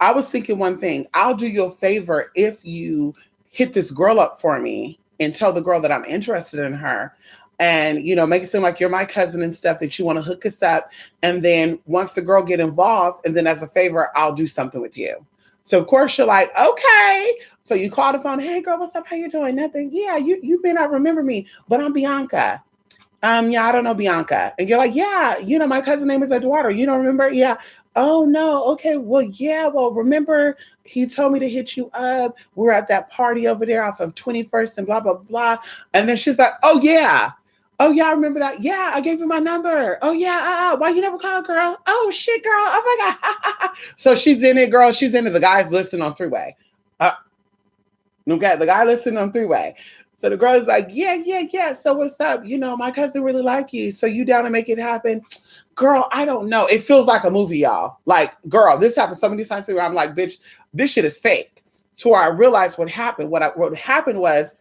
was thinking one thing. I'll do you a favor if you hit this girl up for me and tell the girl that I'm interested in her, and make it seem like you're my cousin and stuff, that you want to hook us up. And then once the girl get involved, and then as a favor, I'll do something with you. So of course you're like, okay. So you call the phone, hey girl, what's up? How you doing? Nothing. Yeah, you may not remember me, but I'm Bianca. Yeah, I don't know Bianca. And you're like, yeah, my cousin's name is Eduardo. You don't remember? Yeah. Oh no. Okay. Well, yeah. Well, remember he told me to hit you up. We're at that party over there off of 21st and blah, blah, blah. And then she's like, oh yeah. Oh yeah, I remember that. Yeah, I gave you my number. Oh yeah, why you never called, girl? Oh shit, girl. Oh my God. So she's in it, girl. She's into the guys listening on three-way. Okay, the guy listening on three-way. So the girl is like, yeah. So what's up? My cousin really like you. So you down to make it happen? Girl, I don't know. It feels like a movie, y'all. Like, girl, this happened so many times where I'm like, bitch, this shit is fake. So I realized what happened. What happened was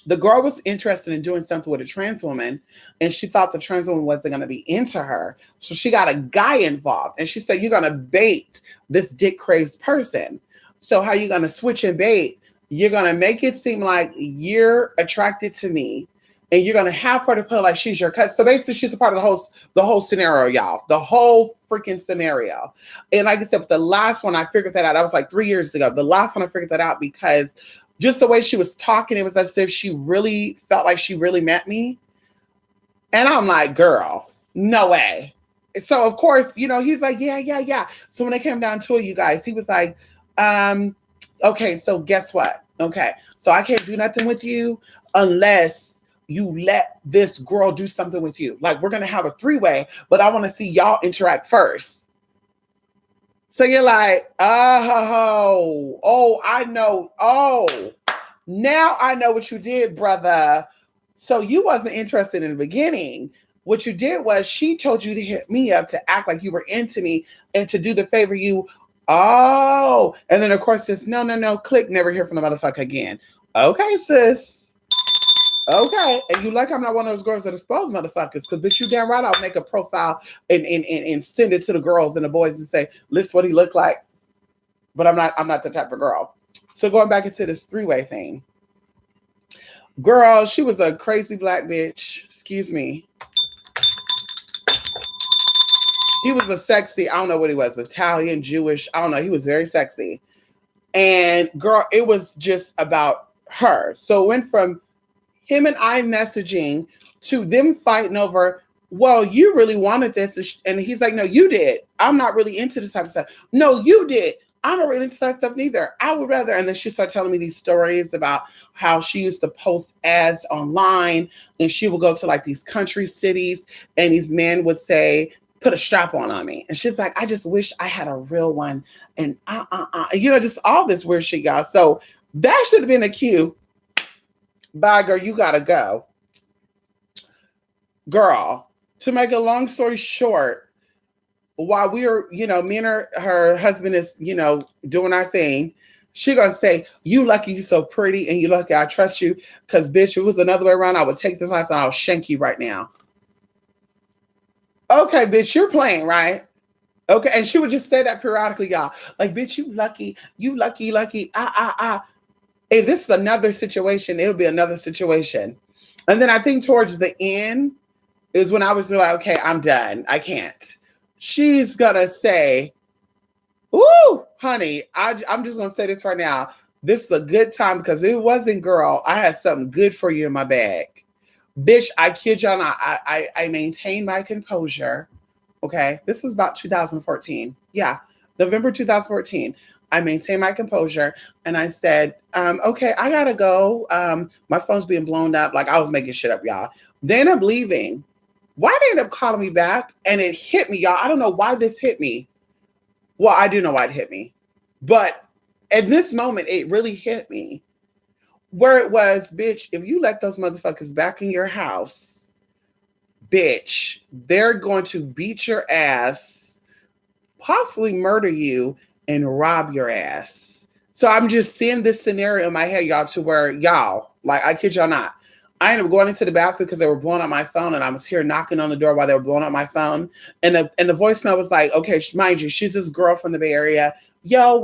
the girl was interested in doing something with a trans woman, and she thought the trans woman wasn't going to be into her. So she got a guy involved, and she said, you're going to bait this dick crazed person. So how you going to switch and bait? You're going to make it seem like you're attracted to me, and you're going to have her to put like she's your cousin. So basically she's a part of the whole scenario, y'all. The whole freaking scenario. And like I said, the last one I figured that out. That was like 3 years ago. The last one I figured that out because just the way she was talking, it was as if she really felt like she really met me. And I'm like, girl, no way. So of course, he's like, yeah. So when it came down to it, you guys, he was like, okay, so guess what? Okay, so I can't do nothing with you unless you let this girl do something with you. Like, we're going to have a three-way, but I want to see y'all interact first. So you're like, oh, I know. Oh, now I know what you did, brother. So you wasn't interested in the beginning. What you did was she told you to hit me up to act like you were into me and to do the favor you. Oh, and then of course this no, click, never hear from the motherfucker again. Okay, sis. Okay, and you like I'm not one of those girls that expose motherfuckers, because bitch, you damn right I'll make a profile and send it to the girls and the boys and say, listen what he looked like. But I'm not the type of girl. So going back into this three-way thing, girl, she was a crazy black bitch. Excuse me. He was a sexy, I don't know what he was, Italian, Jewish, I don't know. He was very sexy. And girl, it was just about her. So it went from him and I messaging to them fighting over, well, you really wanted this. And he's like, no, you did. I'm not really into this type of stuff. No, you did. I'm not really into that stuff neither. I would rather. And then she started telling me these stories about how she used to post ads online and she would go to like these country cities and these men would say, put a strap on me. And she's like, I just wish I had a real one. And just all this weird shit, y'all. So that should have been a cue. Bye, girl, you gotta go. Girl, to make a long story short, while we were, me and her husband is, doing our thing, she gonna say, you lucky you so pretty and you lucky I trust you, because bitch, if it was another way around, I would take this life and I'll shank you right now. Okay, bitch, you're playing, right? Okay, and she would just say that periodically, y'all. Like, bitch, you lucky, lucky. If this is another situation, it'll be another situation. And then I think towards the end is when I was like, okay, I'm done. I can't. She's gonna say, ooh, honey, I'm just gonna say this right now. This is a good time because it wasn't, girl. I had something good for you in my bag. Bitch, I kid y'all not. I maintained my composure. Okay. This was about 2014. Yeah. November 2014. I maintained my composure and I said, okay, I gotta go. My phone's being blown up. Like I was making shit up, y'all. They end up leaving. Why they end up calling me back? And it hit me, y'all. I don't know why this hit me. Well, I do know why it hit me. But at this moment, it really hit me. Where it was, bitch, if you let those motherfuckers back in your house, bitch, they're going to beat your ass, possibly murder you, and rob your ass. So I'm just seeing this scenario in my head, y'all, to where y'all, like, I kid y'all not, I ended up going into the bathroom because they were blowing up my phone, and I was here knocking on the door while they were blowing up my phone. And the voicemail was like, okay, mind you, she's this girl from the Bay Area. Yo,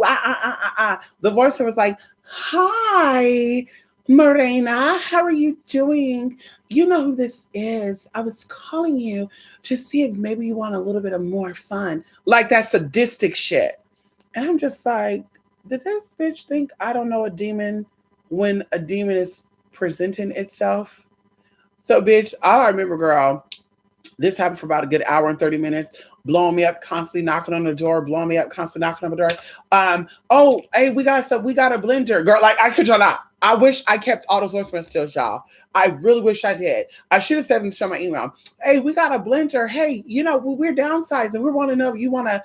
The voicemail was like, hi, Morena, how are you doing? You know who this is. I was calling you to see if maybe you want a little bit of more fun. Like that sadistic shit. And I'm just like, did this bitch think I don't know a demon when a demon is presenting itself? So, bitch, all I remember, girl, this happened for about a good hour and 30 minutes, blowing me up, constantly knocking on the door, blowing me up, constantly knocking on the door. Oh, hey, we got a blender. Girl, like, I could y'all not. I wish I kept all those voicemails still, y'all. I really wish I did. I should have said them to my email. Hey, we got a blender. Hey, we're downsizing. We want to know if you want to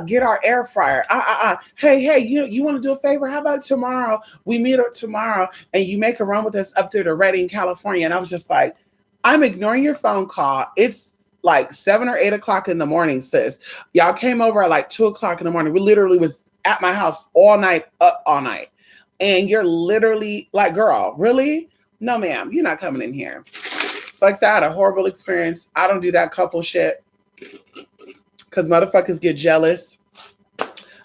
get our air fryer. Hey, you want to do a favor? How about tomorrow? We meet up tomorrow and you make a run with us up there to Redding, California. And I was just like, I'm ignoring your phone call. It's like 7 or 8 o'clock in the morning, sis. Y'all came over at like 2 o'clock in the morning. We literally was at my house all night, up all night. And you're literally like, girl, really? No, ma'am, you're not coming in here. Like that, a horrible experience. I don't do that couple shit because motherfuckers get jealous.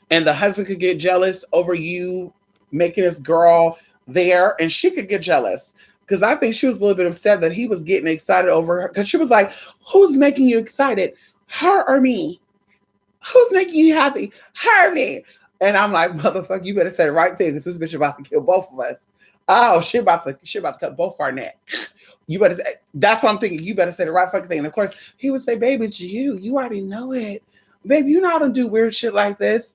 And the husband could get jealous over you making this girl there. And she could get jealous. Because I think she was a little bit upset that he was getting excited over her. Because she was like, who's making you excited? Her or me? Who's making you happy? Her or me? And I'm like, motherfucker, you better say the right thing because this bitch about to kill both of us. Oh, she about to cut both our neck. You better say, that's what I'm thinking. You better say the right fucking thing. And of course, he would say, baby, it's you. You already know it. Baby, you know how to do weird shit like this.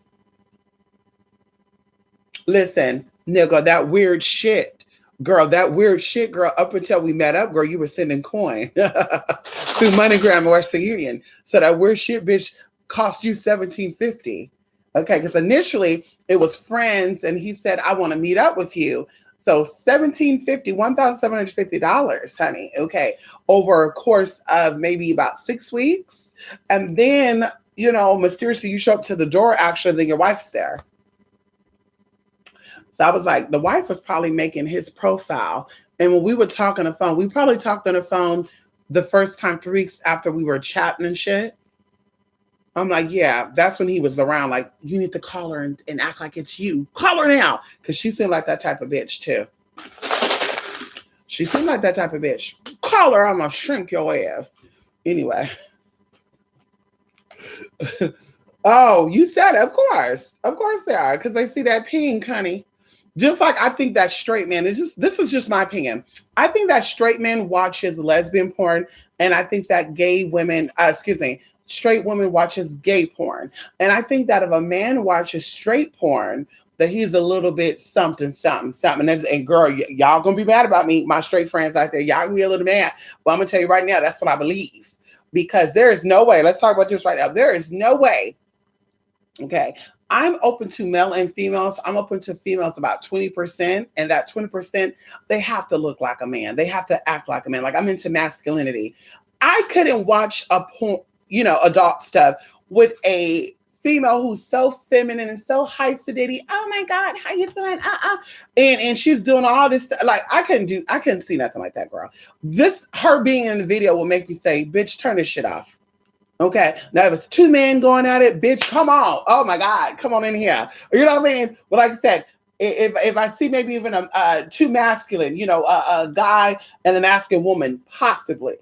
Listen, nigga, that weird shit. Girl, up until we met up, girl, you were sending coin through MoneyGram or Western Union. So that weird shit, bitch, cost you $1,750. Okay, because initially it was friends, and he said, I want to meet up with you. So $1,750, honey. Okay, over a course of maybe about 6 weeks. And then, mysteriously you show up to the door, actually, then your wife's there. So I was like, the wife was probably making his profile. And when we would talk on the phone, we probably talked on the phone the first time 3 weeks after we were chatting and shit. I'm like, yeah, that's when he was around. Like, you need to call her and act like it's you. Call her now. Because she seemed like that type of bitch, too. She seemed like that type of bitch. Call her, I'm going to shrink your ass. Anyway. Oh, you said it. Of course. Of course they are. Because they see that pink, honey. Just like I think that straight man is just, this is just my opinion. I think that straight men watches lesbian porn. And I think that gay women, straight women watches gay porn. And I think that if a man watches straight porn, that he's a little bit something. And girl, y'all gonna be mad about me, my straight friends out there. Y'all gonna be a little mad. But I'm gonna tell you right now, that's what I believe. Because there is no way, let's talk about this right now. There is no way, okay, I'm open to male and females. I'm open to females about 20%. And that 20%, they have to look like a man. They have to act like a man. Like I'm into masculinity. I couldn't watch a porn, adult stuff with a female who's so feminine and so high sedity. Oh my God, how you doing? And she's doing all this stuff. Like I couldn't see nothing like that, girl. Her being in the video will make me say, bitch, turn this shit off. Okay, now if it's two men going at it, bitch, come on. Oh my God, come on in here. You know what I mean? But like I said, if I see maybe even two masculine, a guy and a masculine woman, possibly.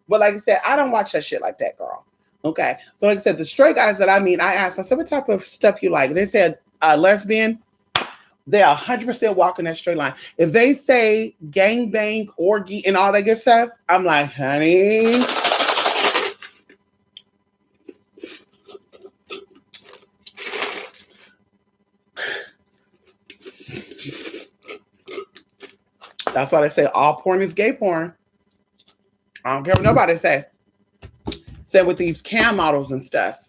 But like I said, I don't watch that shit like that, girl. Okay, so like I said, the straight guys that I asked, I said, what type of stuff you like? They said lesbian. They are 100% walking that straight line. If they say gangbang, orgy, and all that good stuff, I'm like, honey. That's why they say all porn is gay porn. I don't care what nobody say. Same with these cam models and stuff.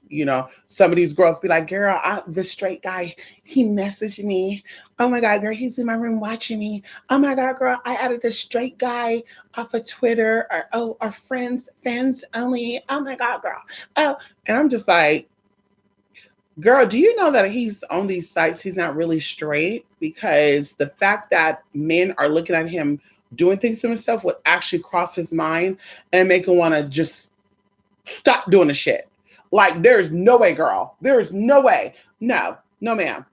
Some of these girls be like, girl, the straight guy, he messaged me. Oh my God, girl, he's in my room watching me. Oh my God, girl, I added the straight guy off of Twitter. Our friends, fans only. Oh my God, girl. Oh, and I'm just like, girl, do you know that he's on these sites, he's not really straight? Because the fact that men are looking at him doing things to himself would actually cross his mind and make him want to just stop doing the shit. Like, there's no way, girl. There is no way. No, ma'am.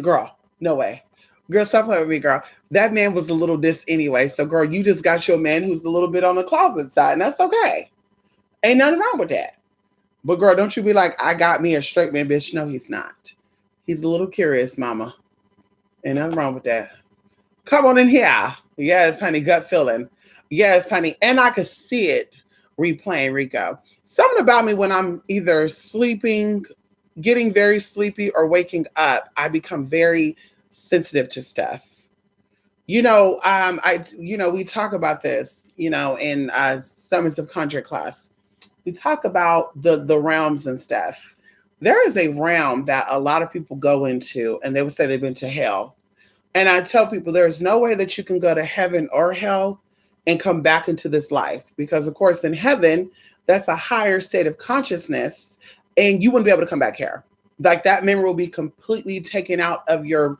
Girl, no way. Girl, stop playing with me, girl. That man was a little this anyway. So, girl, you just got your man who's a little bit on the closet side, and that's okay. Ain't nothing wrong with that. But girl, don't you be like, I got me a straight man, bitch. No, he's not. He's a little curious, mama. Ain't nothing wrong with that. Come on in here. Yes, honey, gut feeling. Yes, honey. And I could see it replaying, Rico. Something about me when I'm either sleeping, getting very sleepy, or waking up, I become very sensitive to stuff. We talk about this, in Summons of Conjure class. We talk about the realms and stuff. There is a realm that a lot of people go into, and they would say they've been to hell. And I tell people there's no way that you can go to heaven or hell and come back into this life. Because, of course, in heaven, that's a higher state of consciousness, and you wouldn't be able to come back here. Like, that memory will be completely taken out of your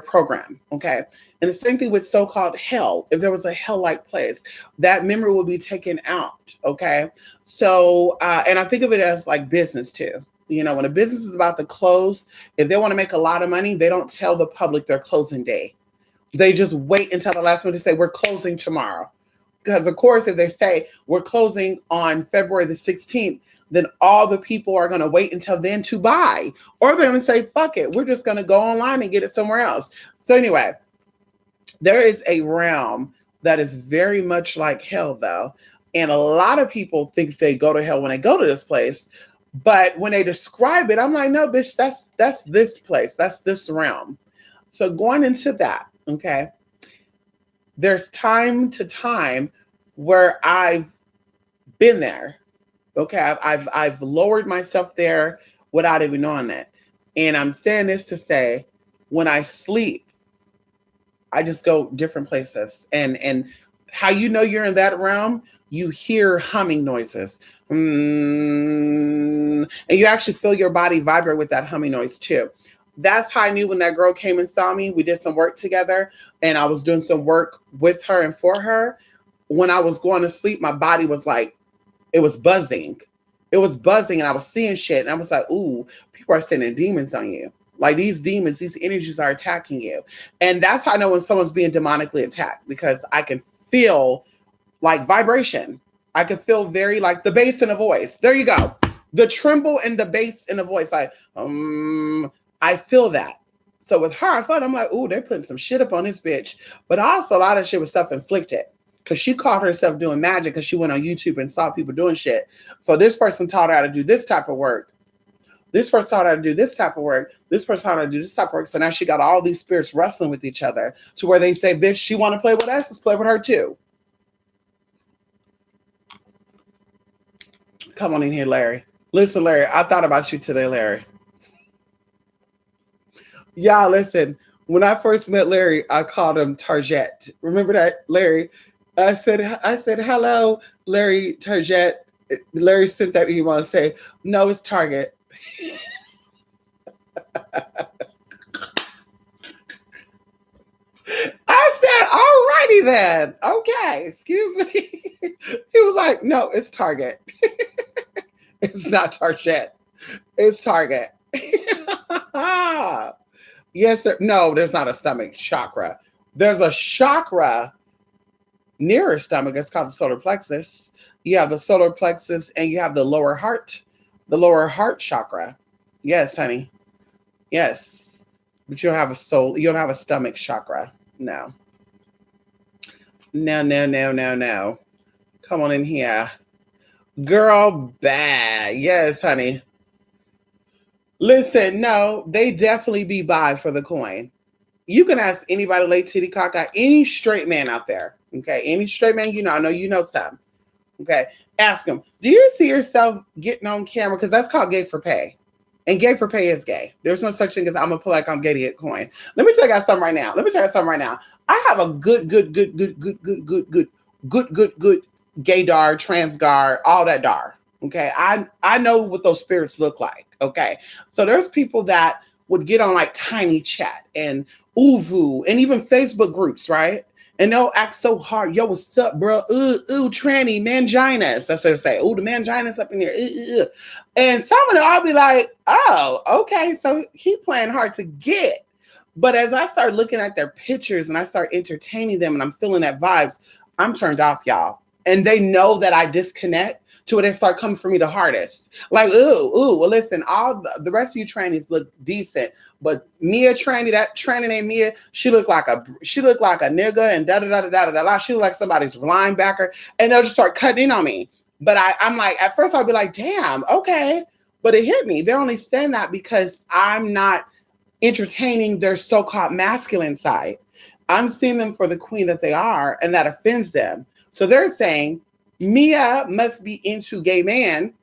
program, okay? And the same thing with so-called hell. If there was a hell-like place, that memory will be taken out, okay? So, and I think of it as like business too. When a business is about to close, if they want to make a lot of money, they don't tell the public their closing day. They just wait until the last minute to say, we're closing tomorrow. Because, of course, if they say we're closing on February the 16th, then all the people are going to wait until then to buy. Or they're going to say, fuck it, we're just going to go online and get it somewhere else. So anyway, there is a realm that is very much like hell, though. And a lot of people think they go to hell when they go to this place. But when they describe it, I'm like, no, bitch, that's this place. That's this realm. So going into that, okay, there's time to time where I've been there. Okay, I've lowered myself there without even knowing that. And I'm saying this to say, when I sleep, I just go different places. And how you know you're in that realm, you hear humming noises. And you actually feel your body vibrate with that humming noise too. That's how I knew when that girl came and saw me. We did some work together, and I was doing some work with her and for her. When I was going to sleep, my body was like, it was buzzing. It was buzzing, and I was seeing shit. And I was like, ooh, people are sending demons on you. Like these demons, these energies are attacking you. And that's how I know when someone's being demonically attacked, because I can feel like vibration. I can feel very like the bass in a voice. There you go. The tremble and the bass in a voice. Like, I feel that. So with her, I thought, I'm like, ooh, they're putting some shit up on this bitch. But also a lot of shit was self-inflicted. Because she caught herself doing magic because she went on YouTube and saw people doing shit. So this person taught her how to do this type of work. This person taught her how to do this type of work. This person taught her how to do this type of work. So now she got all these spirits wrestling with each other to where they say, bitch, she want to play with us? Let's play with her too. Come on in here, Larry. Listen, Larry, I thought about you today, Larry. Y'all, listen. When I first met Larry, I called him Target. Remember that, Larry? I said, hello, Larry Target. Larry sent that email and say, no, it's Target. I said, alrighty then. Okay, excuse me. He was like, no, it's Target. It's not Target. It's Target. Yes, sir. No, there's not a stomach chakra. There's a chakra near her stomach. It's called the solar plexus. You have the solar plexus and you have the lower heart chakra. Yes, honey. Yes. But you don't have a soul. You don't have a stomach chakra. No. No. Come on in here. Girl, bad. Yes, honey. Listen, no, they definitely be by for the coin. You can ask anybody, late titty caca, any straight man out there. Okay. Any straight man, you know, I know you know some. Okay. Ask them, do you see yourself getting on camera? Because that's called gay for pay. And gay for pay is gay. There's no such thing as I'm gonna pull like I'm gay to get coin. Let me tell you guys something right now. I have a good gaydar, transgar, all that dar. Okay. I know what those spirits look like. Okay. So there's people that would get on like Tiny Chat and Uvu and even Facebook groups, right? And they'll act so hard. Yo, what's up, bro? Ooh, tranny, manginas. That's what they say. Ooh, the manginas up in there. And some of them, I'll be like, oh, okay. So he playing hard to get. But as I start looking at their pictures and I start entertaining them and I'm feeling that vibes, I'm turned off, y'all. And they know that I disconnect to where they start coming for me the hardest. Like, well, listen, all the rest of you trannies look decent. But Mia tranny, that tranny named Mia, she looked like a nigga and da. She looked like somebody's linebacker, and they'll just start cutting in on me. But I'm like, at first I'll be like, damn, okay. But it hit me. They're only saying that because I'm not entertaining their so-called masculine side. I'm seeing them for the queen that they are, and that offends them. So they're saying Mia must be into gay man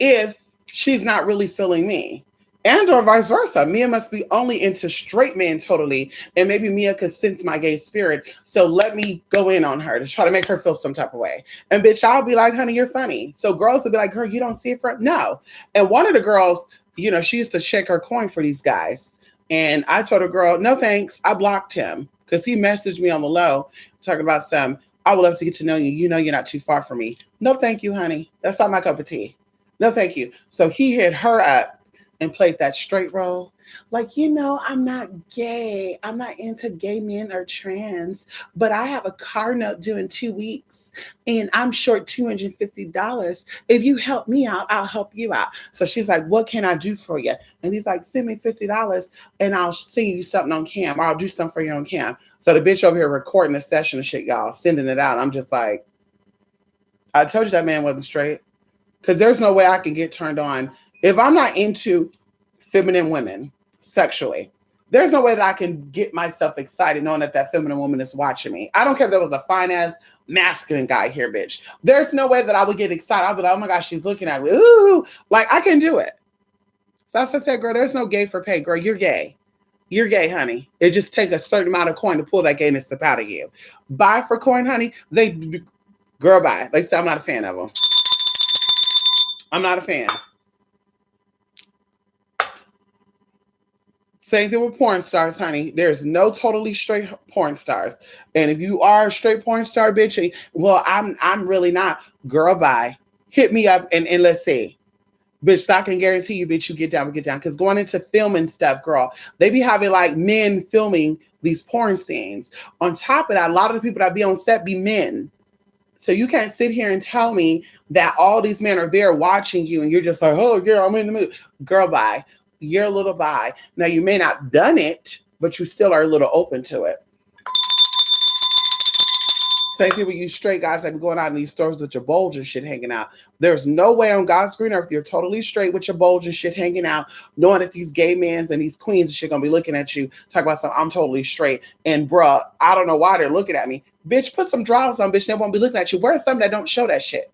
if she's not really feeling me. And or vice versa. Mia must be only into straight men totally. And maybe Mia could sense my gay spirit. So let me go in on her to try to make her feel some type of way. And bitch, I'll be like, honey, you're funny. So girls will be like, girl, you don't see it for no. And one of the girls, you know, she used to shake her coin for these guys. And I told her, girl, no thanks. I blocked him because he messaged me on the low talking about some, I would love to get to know you. You know you're not too far from me. No, thank you, honey. That's not my cup of tea. No, thank you. So he hit her up and played that straight role. Like, you know, I'm not gay. I'm not into gay men or trans, but I have a car note due in 2 weeks and I'm short $250. If you help me out, I'll help you out. So she's like, what can I do for you? And he's like, send me $50 and I'll send you something on cam, or I'll do something for you on cam. So the bitch over here recording the session and shit, y'all, sending it out. I'm just like, I told you that man wasn't straight. Because there's no way I can get turned on. If I'm not into feminine women sexually, there's no way that I can get myself excited knowing that feminine woman is watching me. I don't care if there was a fine ass masculine guy here, bitch. There's no way that I would get excited. I'll be like, oh my gosh, she's looking at me. Ooh, like I can do it. So I said, girl, there's no gay for pay. Girl, you're gay. You're gay, honey. It just takes a certain amount of coin to pull that gayness up out of you. Buy for coin, honey. Girl, buy. Like I said, I'm not a fan of them. I'm not a fan. Same thing with porn stars, honey. There's no totally straight porn stars. And if you are a straight porn star, bitch, well, I'm really not. Girl, bye. Hit me up and let's see. Bitch, I can guarantee you, bitch, you get down, we get down. Because going into filming stuff, girl, they be having like men filming these porn scenes. On top of that, a lot of the people that be on set be men. So you can't sit here and tell me that all these men are there watching you and you're just like, oh, girl, I'm in the mood. Girl, bye. You're a little bye. Now, you may not have done it, but you still are a little open to it. Same thing with you straight guys that be going out in these stores with your bulge and shit hanging out. There's no way on God's green earth you're totally straight with your bulge and shit hanging out, knowing that these gay mans and these queens and shit gonna be looking at you, talk about something, I'm totally straight. And bruh, I don't know why they're looking at me. Bitch, put some drawers on, bitch. They won't be looking at you. Where's something that don't show that shit?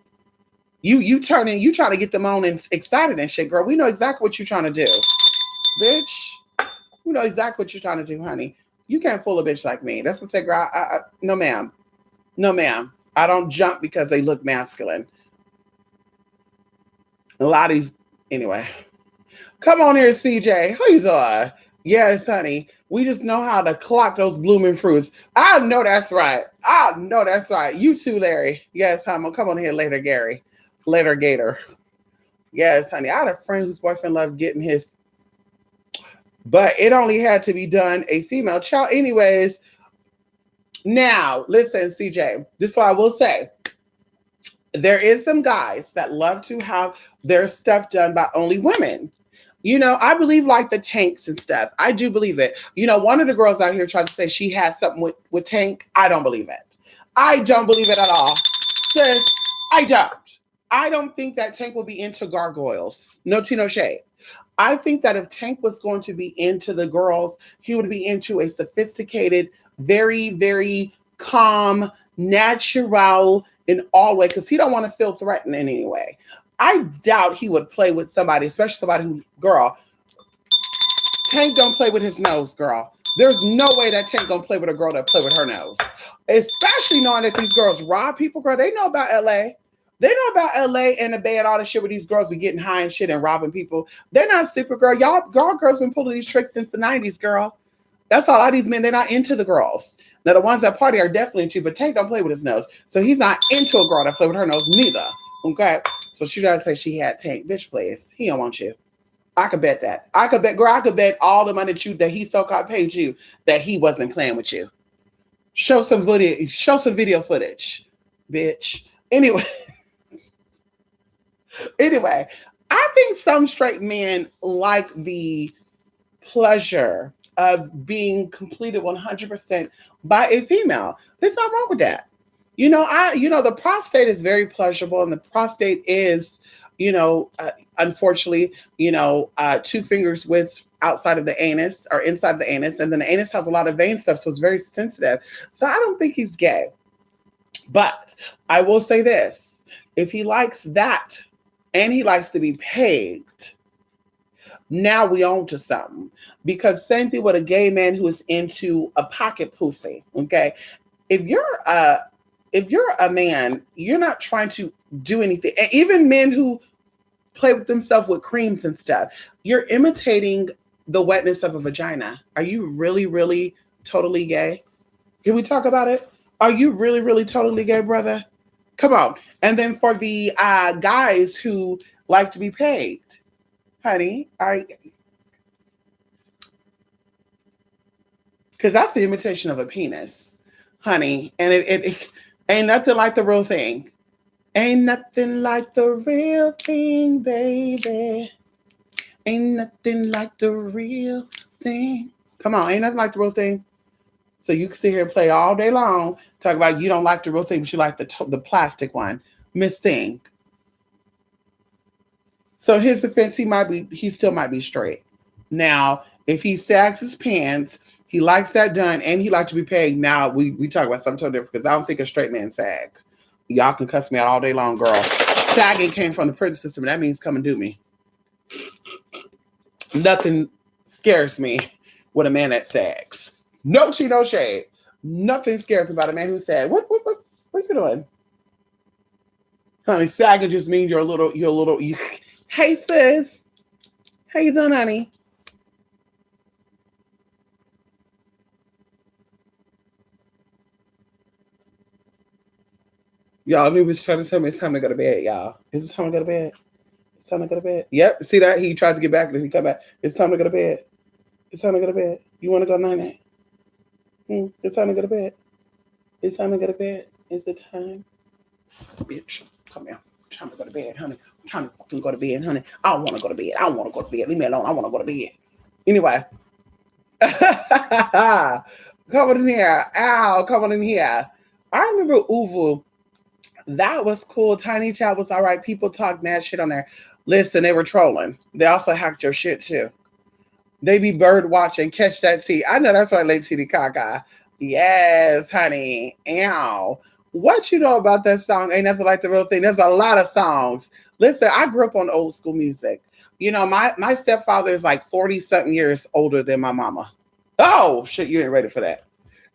You turning, you trying to get them on and excited and shit, girl. We know exactly what you're trying to do. Bitch, we know exactly what you're trying to do, honey. You can't fool a bitch like me. That's what I say, girl. No, ma'am. No, ma'am. I don't jump because they look masculine. A lot of these, anyway. Come on here, CJ. How you doing? Yes, honey. We just know how to clock those blooming fruits. I know that's right. I know that's right. You too, Larry. Yes, honey. Come on here later, Gary. Later, Gator. Yes, honey. I had a friend whose boyfriend loved getting his, but it only had to be done a female child. Anyways, now, listen, CJ, this is what I will say. There is some guys that love to have their stuff done by only women. You know, I believe like the Tanks and stuff. I do believe it. You know, one of the girls out here tried to say she has something with Tank. I don't believe it. I don't believe it at all. Sis, I don't. I don't think that Tank will be into gargoyles. No tea, no shade. I think that if Tank was going to be into the girls, he would be into a sophisticated, very, very calm, natural in all way, because he don't want to feel threatened in any way. I doubt he would play with somebody, especially somebody who, girl, Tank don't play with his nose, girl. There's no way that Tank gonna play with a girl that play with her nose. Especially knowing that these girls rob people, girl. They know about LA. They know about LA and the Bay and all the shit where these girls be getting high and shit and robbing people. They're not stupid, girl. Y'all girls been pulling these tricks since the 90s, girl. That's all. A lot of these men, they're not into the girls. Now, the ones that party are definitely into, but Tank don't play with his nose. So he's not into a girl that play with her nose neither. Okay? So she tried to say she had Tank. Bitch, please. He don't want you. I could bet that. I could bet all the money that he so-called paid you that he wasn't playing with you. Show some video footage, bitch. Anyway, I think some straight men like the pleasure of being completed 100% by a female. There's nothing wrong with that. The prostate is very pleasurable, and the prostate is, unfortunately, two fingers width outside of the anus or inside of the anus, and then the anus has a lot of vein stuff, so it's very sensitive. So I don't think he's gay. But I will say this: if he likes that and he likes to be pegged, now we on to something. Because same thing with a gay man who is into a pocket pussy. Okay, if you're a man, you're not trying to do anything. And even men who play with themselves with creams and stuff, you're imitating the wetness of a vagina. Are you really, really, totally gay? Can we talk about it? Are you really, really, totally gay, brother? Come on. And then for the guys who like to be pegged, honey, because that's the imitation of a penis, honey. And it ain't nothing like the real thing. Ain't nothing like the real thing, baby. Ain't nothing like the real thing. Come on, ain't nothing like the real thing. So you can sit here and play all day long, talk about you don't like the real thing, but you like the plastic one. Miss Thing. So in his defense, he still might be straight. Now, if he sags his pants, he likes that done, and he likes to be paid. Now we talk about something totally different, because I don't think a straight man sag. Y'all can cuss me out all day long, girl. Sagging came from the prison system, and that means come and do me. Nothing scares me with a man that sags. No tea, no shade. Nothing scares me about a man who sags. What are you doing? Honey, sagging just means you're a little. Hey sis, how you doing, honey? Y'all, he was trying to tell me it's time to go to bed, y'all. Is it time to go to bed? It's time to go to bed. Yep. See that? He tried to get back, and then he come back. It's time to go to bed. It's time to go to bed. You want to go night night? It's time to go to bed. It's time to go to bed. Is it time? Bitch, come here. Time to go to bed, honey. I'm trying to fucking go to bed, honey. I don't want to go to bed. I don't want to go to bed. Leave me alone. I want to go to bed. Anyway. Come on in here. Ow, come on in here. I remember Uvu. That was cool. Tiny Chat was all right. People talk mad shit on there. Listen, they were trolling. They also hacked your shit too. They be bird watching. Catch that tea. I know that's right, Late Titty Caca. Yes, honey. Ow. What you know about that song ain't nothing like the real thing. There's a lot of songs. Listen, I grew up on old school music. You know, my stepfather is like 40-something years older than my mama. Oh, shit, you ain't ready for that.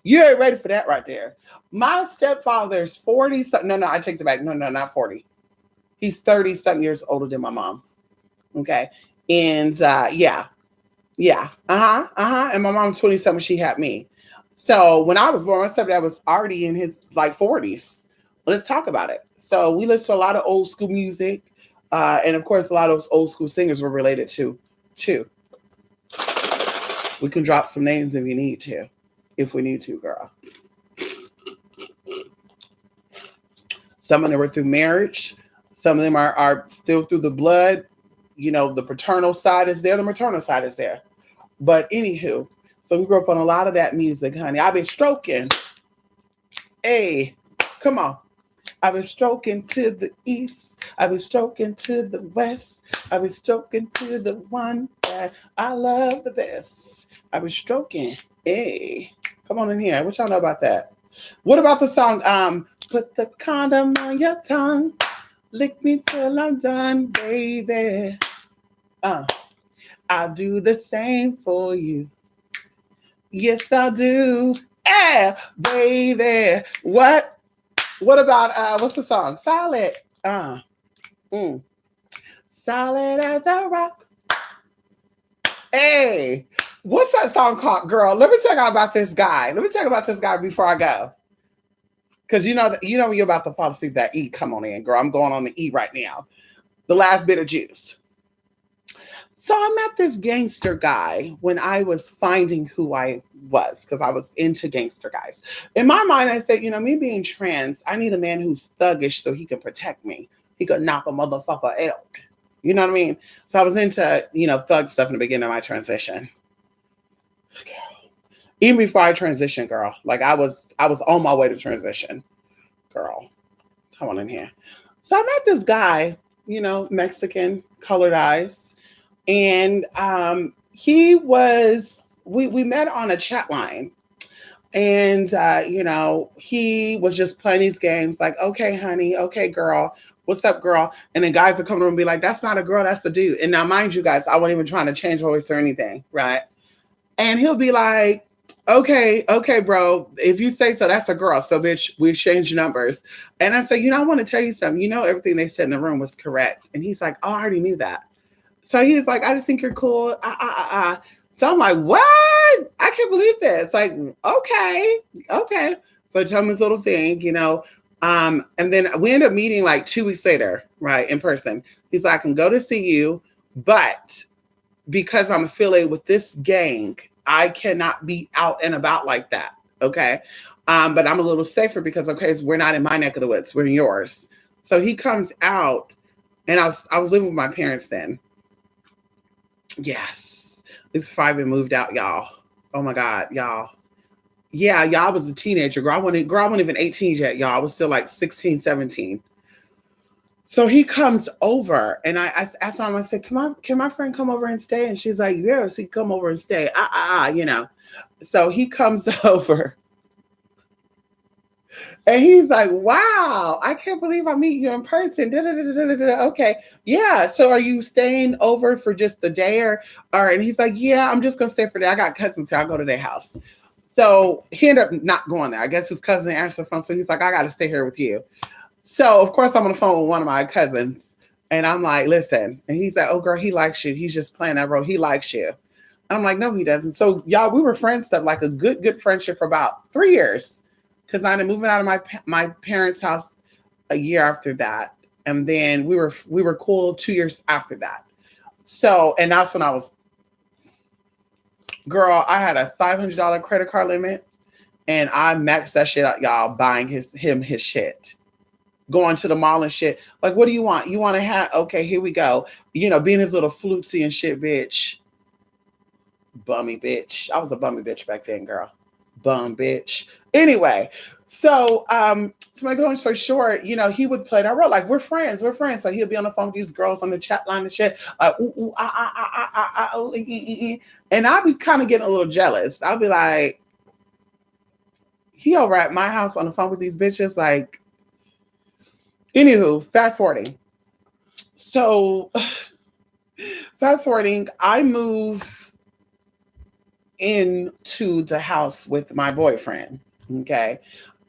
You ain't ready for that right there. My stepfather's 40-something. No, I take it back. No, not 40. He's 30-something years older than my mom. Okay. And yeah. And my mom's 27, she had me. So when I was born, my stepdad was already in his like 40s. Let's talk about it. So we listened to a lot of old school music. And of course, a lot of those old school singers were related to too. We can drop some names if you need to. If we need to, girl. Some of them were through marriage. Some of them are still through the blood. You know, the paternal side is there. The maternal side is there. But anywho, so we grew up on a lot of that music, honey. I've been stroking. Hey, come on. I've been stroking to the east. I've been stroking to the west. I've been stroking to the one that I love the best. I've been stroking. Hey, come on in here. What y'all know about that? What about the song, put the condom on your tongue. Lick me till I'm done, baby. I'll do the same for you. Yes, I'll do. Yeah, baby. What about what's the song? Solid. Solid as a rock. Hey, what's that song called, girl? Let me tell you about this guy. Let me tell you about this guy before I go. Because you know when you're about to fall asleep, that E come on in, girl. I'm going on the E right now. The last bit of juice. So I met this gangster guy when I was finding who I was, because I was into gangster guys. In my mind, I said, me being trans, I need a man who's thuggish so he can protect me. He could knock a motherfucker out. You know what I mean? So I was into, thug stuff in the beginning of my transition. Girl. Even before I transitioned, girl. Like I was on my way to transition. Girl. Come on in here. So I met this guy, Mexican, colored eyes. And he was, we met on a chat line. And, he was just playing these games like, okay, honey, okay, girl, what's up, girl? And then guys would come to him and be like, that's not a girl, that's the dude. And now, mind you guys, I wasn't even trying to change voice or anything, right? And he'll be like, okay, bro, if you say so, that's a girl. So, bitch, we exchanged numbers. And I said, I want to tell you something. Everything they said in the room was correct. And he's like, oh, I already knew that. So he's like, I just think you're cool. So I'm like, what? I can't believe this. Like, okay. So tell me this little thing, and then we end up meeting like 2 weeks later, right, in person. He's like, I can go to see you, but because I'm affiliated with this gang, I cannot be out and about like that. Okay. But I'm a little safer because, we're not in my neck of the woods. We're in yours. So he comes out, and I was living with my parents then. Yes. It's 5 and moved out, y'all. Oh my God, y'all. Yeah, y'all was a teenager. Girl, I wasn't even 18 yet, y'all. I was still like 16, 17. So he comes over, and I asked him, I said, can my friend come over and stay? And she's like, yes, he come over and stay. So he comes over. And he's like, wow, I can't believe I meet you in person. Okay. Yeah. So are you staying over for just the day or and he's like, yeah, I'm just going to stay for the day. I got cousins, so I'll go to their house. So he ended up not going there. I guess his cousin answered the phone. So he's like, I got to stay here with you. So of course I'm on the phone with one of my cousins, and I'm like, listen. And he's like, oh girl, he likes you. He's just playing that role. He likes you. I'm like, no, he doesn't. So y'all, we were friends stuff, like a good friendship for about 3 years. Because I ended up moving out of my parents' house a year after that. And then we were cool 2 years after that. So, and that's when I was, girl, I had a $500 credit card limit and I maxed that shit out, y'all, buying his shit. Going to the mall and shit. Like, what do you want? You want to have, okay, here we go. Being his little flutesy and shit, bitch. Bummy bitch. I was a bummy bitch back then, girl. Bum bitch. Anyway, so to make a long story short, he would play that role. Like, we're friends. So he'll be on the phone with these girls on the chat line and shit. Ooh, ooh, ah, ah, ah, ah, ah, ah, ooh, and I'll be kind of getting a little jealous. I'll be like, he over at my house on the phone with these bitches. Like, anywho, fast forwarding. So, fast forwarding, I move into the house with my boyfriend. Okay.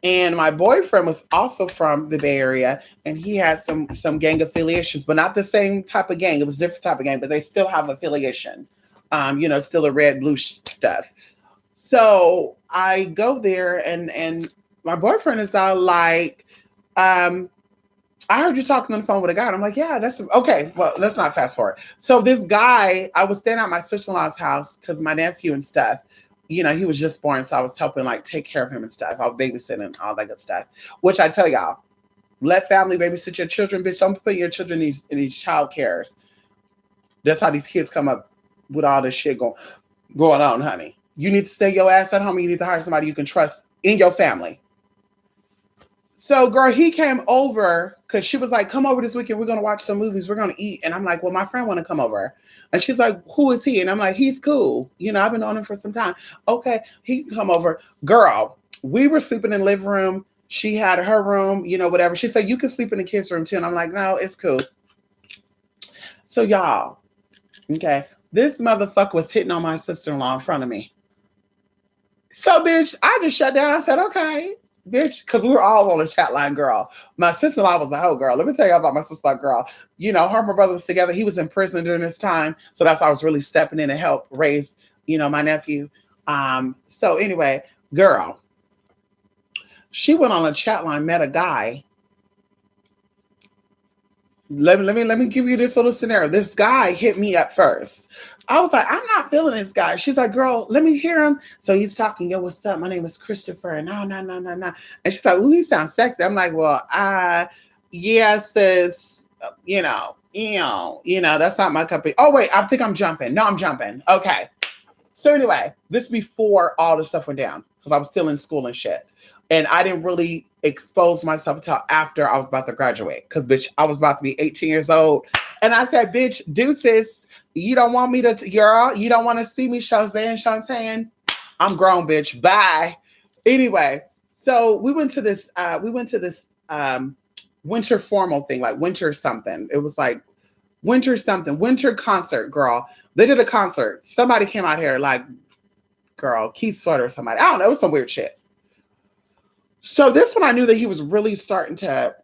And my boyfriend was also from the Bay Area, and he had some gang affiliations, but not the same type of gang. It was a different type of gang, but they still have affiliation. Still the red blue stuff. So I go there, and my boyfriend is all like, I heard you talking on the phone with a guy. And I'm like, yeah, that's okay. Well, let's not fast forward. So this guy, I was staying at my sister-in-law's house because my nephew and stuff, he was just born. So I was helping like take care of him and stuff. I was babysitting and all that good stuff, which I tell y'all, let family babysit your children, bitch. Don't put your children in these child cares. That's how these kids come up with all this shit going on, honey. You need to stay your ass at home. You need to hire somebody you can trust in your family. So, girl, he came over because she was like, come over this weekend. We're going to watch some movies. We're going to eat. And I'm like, well, my friend want to come over. And she's like, who is he? And I'm like, he's cool. I've been on him for some time. Okay, he can come over. Girl, we were sleeping in the living room. She had her room, whatever. She said, you can sleep in the kids' room too. And I'm like, no, it's cool. So, y'all, okay, this motherfucker was hitting on my sister-in-law in front of me. So, bitch, I just shut down. I said, okay. Bitch, because we were all on the chat line, girl. My sister-in-law was a hoe, girl. Let me tell you about my sister-in-law, girl. Her and my brother was together. He was in prison during this time. So that's why I was really stepping in to help raise, my nephew. So anyway, girl, she went on a chat line, met a guy. Let me give you this little scenario. This guy hit me up first. I was like, I'm not feeling this guy. She's like, girl, let me hear him. So he's talking, yo, what's up? My name is Christopher. And no. And she's like, ooh, he sounds sexy. I'm like, well, yeah, sis, that's not my cup of. Oh, wait, I think I'm jumping. No, I'm jumping. Okay. So anyway, this before all the stuff went down because I was still in school and shit. And I didn't really expose myself until after I was about to graduate. Because, bitch, I was about to be 18 years old. And I said, bitch, deuces, you don't want me to, girl, you don't want to see me, Shantae. I'm grown, bitch. Bye. Anyway, so we went to this winter formal thing, like winter something. It was like winter something, winter concert, girl. They did a concert. Somebody came out here, like, girl, Keith Sweater or somebody. I don't know. It was some weird shit. So this one, I knew that he was really starting to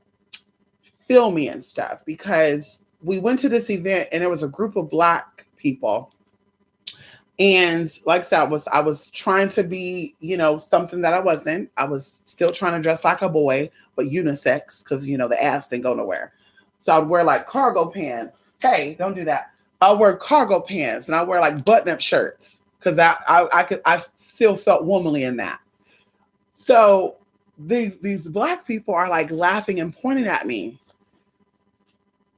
feel me and stuff because we went to this event and there was a group of Black people. And like I said, I was trying to be, something that I wasn't. I was still trying to dress like a boy, but unisex because, the ass didn't go nowhere. So I'd wear like cargo pants. Hey, don't do that. I'll wear cargo pants and I wear like button-up shirts because I still felt womanly in that. So these Black people are like laughing and pointing at me.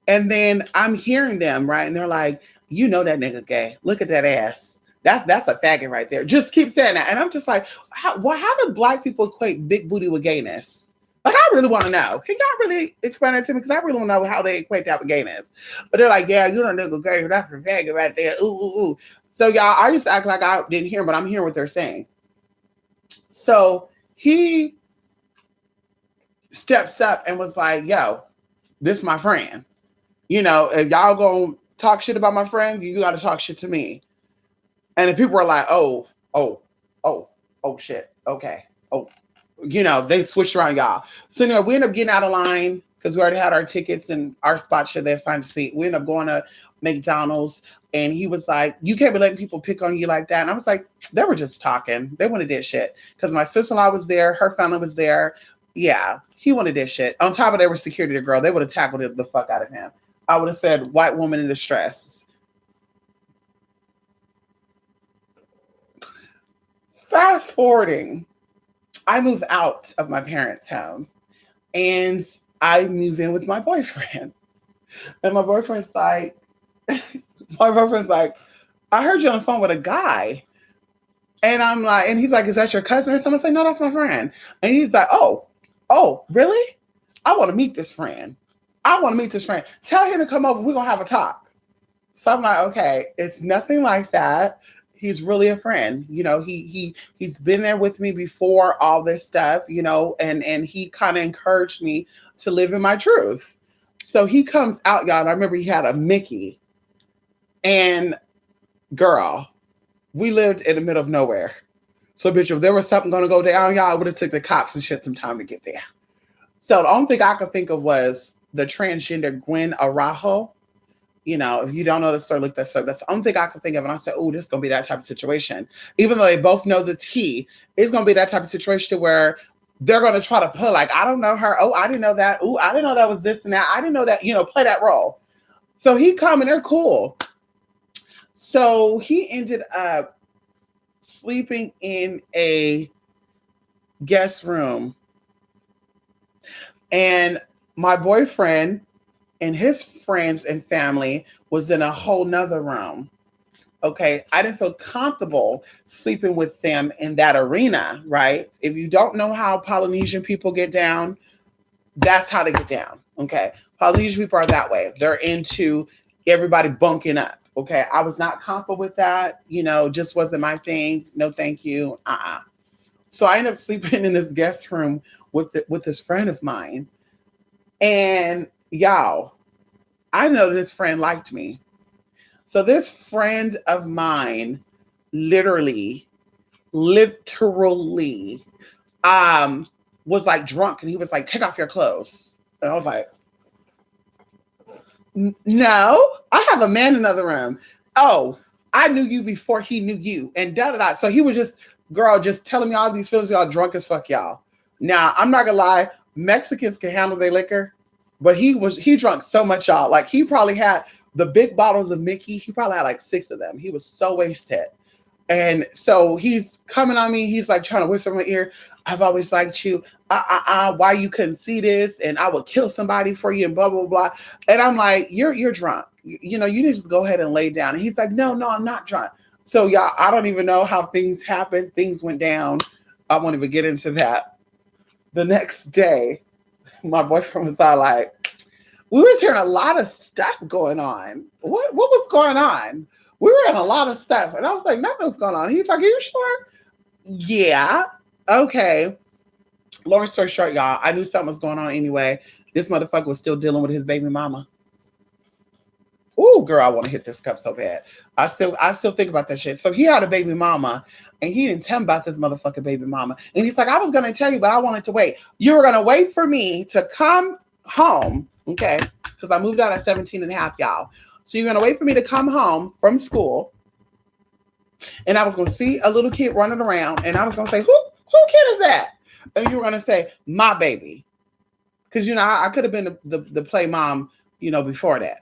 And then I'm hearing them, right? And they're like, that nigga gay. Look at that ass. That's a faggot right there. Just keep saying that. And I'm just like, how do Black people equate big booty with gayness? Like, I really want to know. Can y'all really explain that to me? Because I really don't know how they equate that with gayness. But they're like, yeah, nigga gay. That's a faggot right there. Ooh, ooh, ooh. So y'all, I just act like I didn't hear, but I'm hearing what they're saying. So he steps up and was like, yo, this is my friend. If y'all gonna talk shit about my friend, you gotta talk shit to me. And the people were like, oh, shit. Okay. Oh, they switched around, y'all. So anyway, we ended up getting out of line because we already had our tickets and our spot shit they assigned to seat. We ended up going to McDonald's and he was like, you can't be letting people pick on you like that. And I was like, they were just talking. They wanted that shit. Because my sister-in-law was there, her family was there. Yeah, he wanted this shit. On top of they were security girl, they would have tackled the fuck out of him. I would have said, white woman in distress. Fast forwarding, I move out of my parents' home and I move in with my boyfriend. And my boyfriend's like, I heard you on the phone with a guy. And I'm like, and he's like, is that your cousin or something? I say, no, that's my friend. And he's like, oh, really? I want to meet this friend. I want to meet this friend. Tell him to come over. We're going to have a talk. So I'm like, okay, it's nothing like that. He's really a friend. You know, he's been there with me before all this stuff, you know, and he kind of encouraged me to live in my truth. So he comes out, y'all. And I remember he had a Mickey. And girl, we lived in the middle of nowhere. So, bitch, if there was something going to go down, y'all, I would have took the cops and shit some time to get there. So the only thing I could think of was the transgender Gwen Araujo. You know, if you don't know the story, look that story. That's the only thing I could think of. And I said, oh, this is going to be that type of situation. Even though they both know the tea, it's going to be that type of situation where they're going to try to put like, I don't know her. Oh, I didn't know that. Oh, I didn't know that was this and that. I didn't know that, you know, play that role. So he come and they're cool. So he ended up sleeping in a guest room. And my boyfriend and his friends and family was in a whole nother room. Okay. I didn't feel comfortable sleeping with them in that arena, right? If you don't know how Polynesian people get down, that's how they get down. Okay. Polynesian people are that way. They're into everybody bunking up. Okay. I was not comfortable with that. You know, just wasn't my thing. No, thank you. So I ended up sleeping in this guest room with this friend of mine. And y'all, I know that this friend liked me. So this friend of mine literally was like drunk and he was like, take off your clothes. And I was like, no, I have a man in another room. Oh, I knew you before he knew you. And da da da. So he was just, girl, just telling me all these feelings, y'all drunk as fuck, y'all. Now, I'm not gonna lie, Mexicans can handle their liquor, but he drunk so much, y'all. Like he probably had the big bottles of Mickey. He probably had like 6 of them. He was so wasted. And so he's coming on me. He's like trying to whisper in my ear, I've always liked you. Why you couldn't see this? And I would kill somebody for you and blah, blah, blah. And I'm like, you're drunk. You know, you need to just go ahead and lay down. And he's like, no, I'm not drunk. So y'all, I don't even know how things happened. Things went down. I won't even get into that. The next day, my boyfriend was all like, we was hearing a lot of stuff going on. What was going on? We were in a lot of stuff. And I was like, nothing was going on. He was like, are you sure? Yeah. Okay. Long story short, y'all, I knew something was going on anyway. This motherfucker was still dealing with his baby mama. Ooh, girl, I want to hit this cup so bad. I still think about that shit. So he had a baby mama and he didn't tell me about this motherfucking baby mama. And he's like, I was going to tell you, but I wanted to wait. You were going to wait for me to come home. Okay. Because I moved out at 17 and a half, y'all. So you're going to wait for me to come home from school. And I was going to see a little kid running around. And I was going to say, who kid is that? And you were going to say, my baby. Because, you know, I could have been the play mom, you know, before that.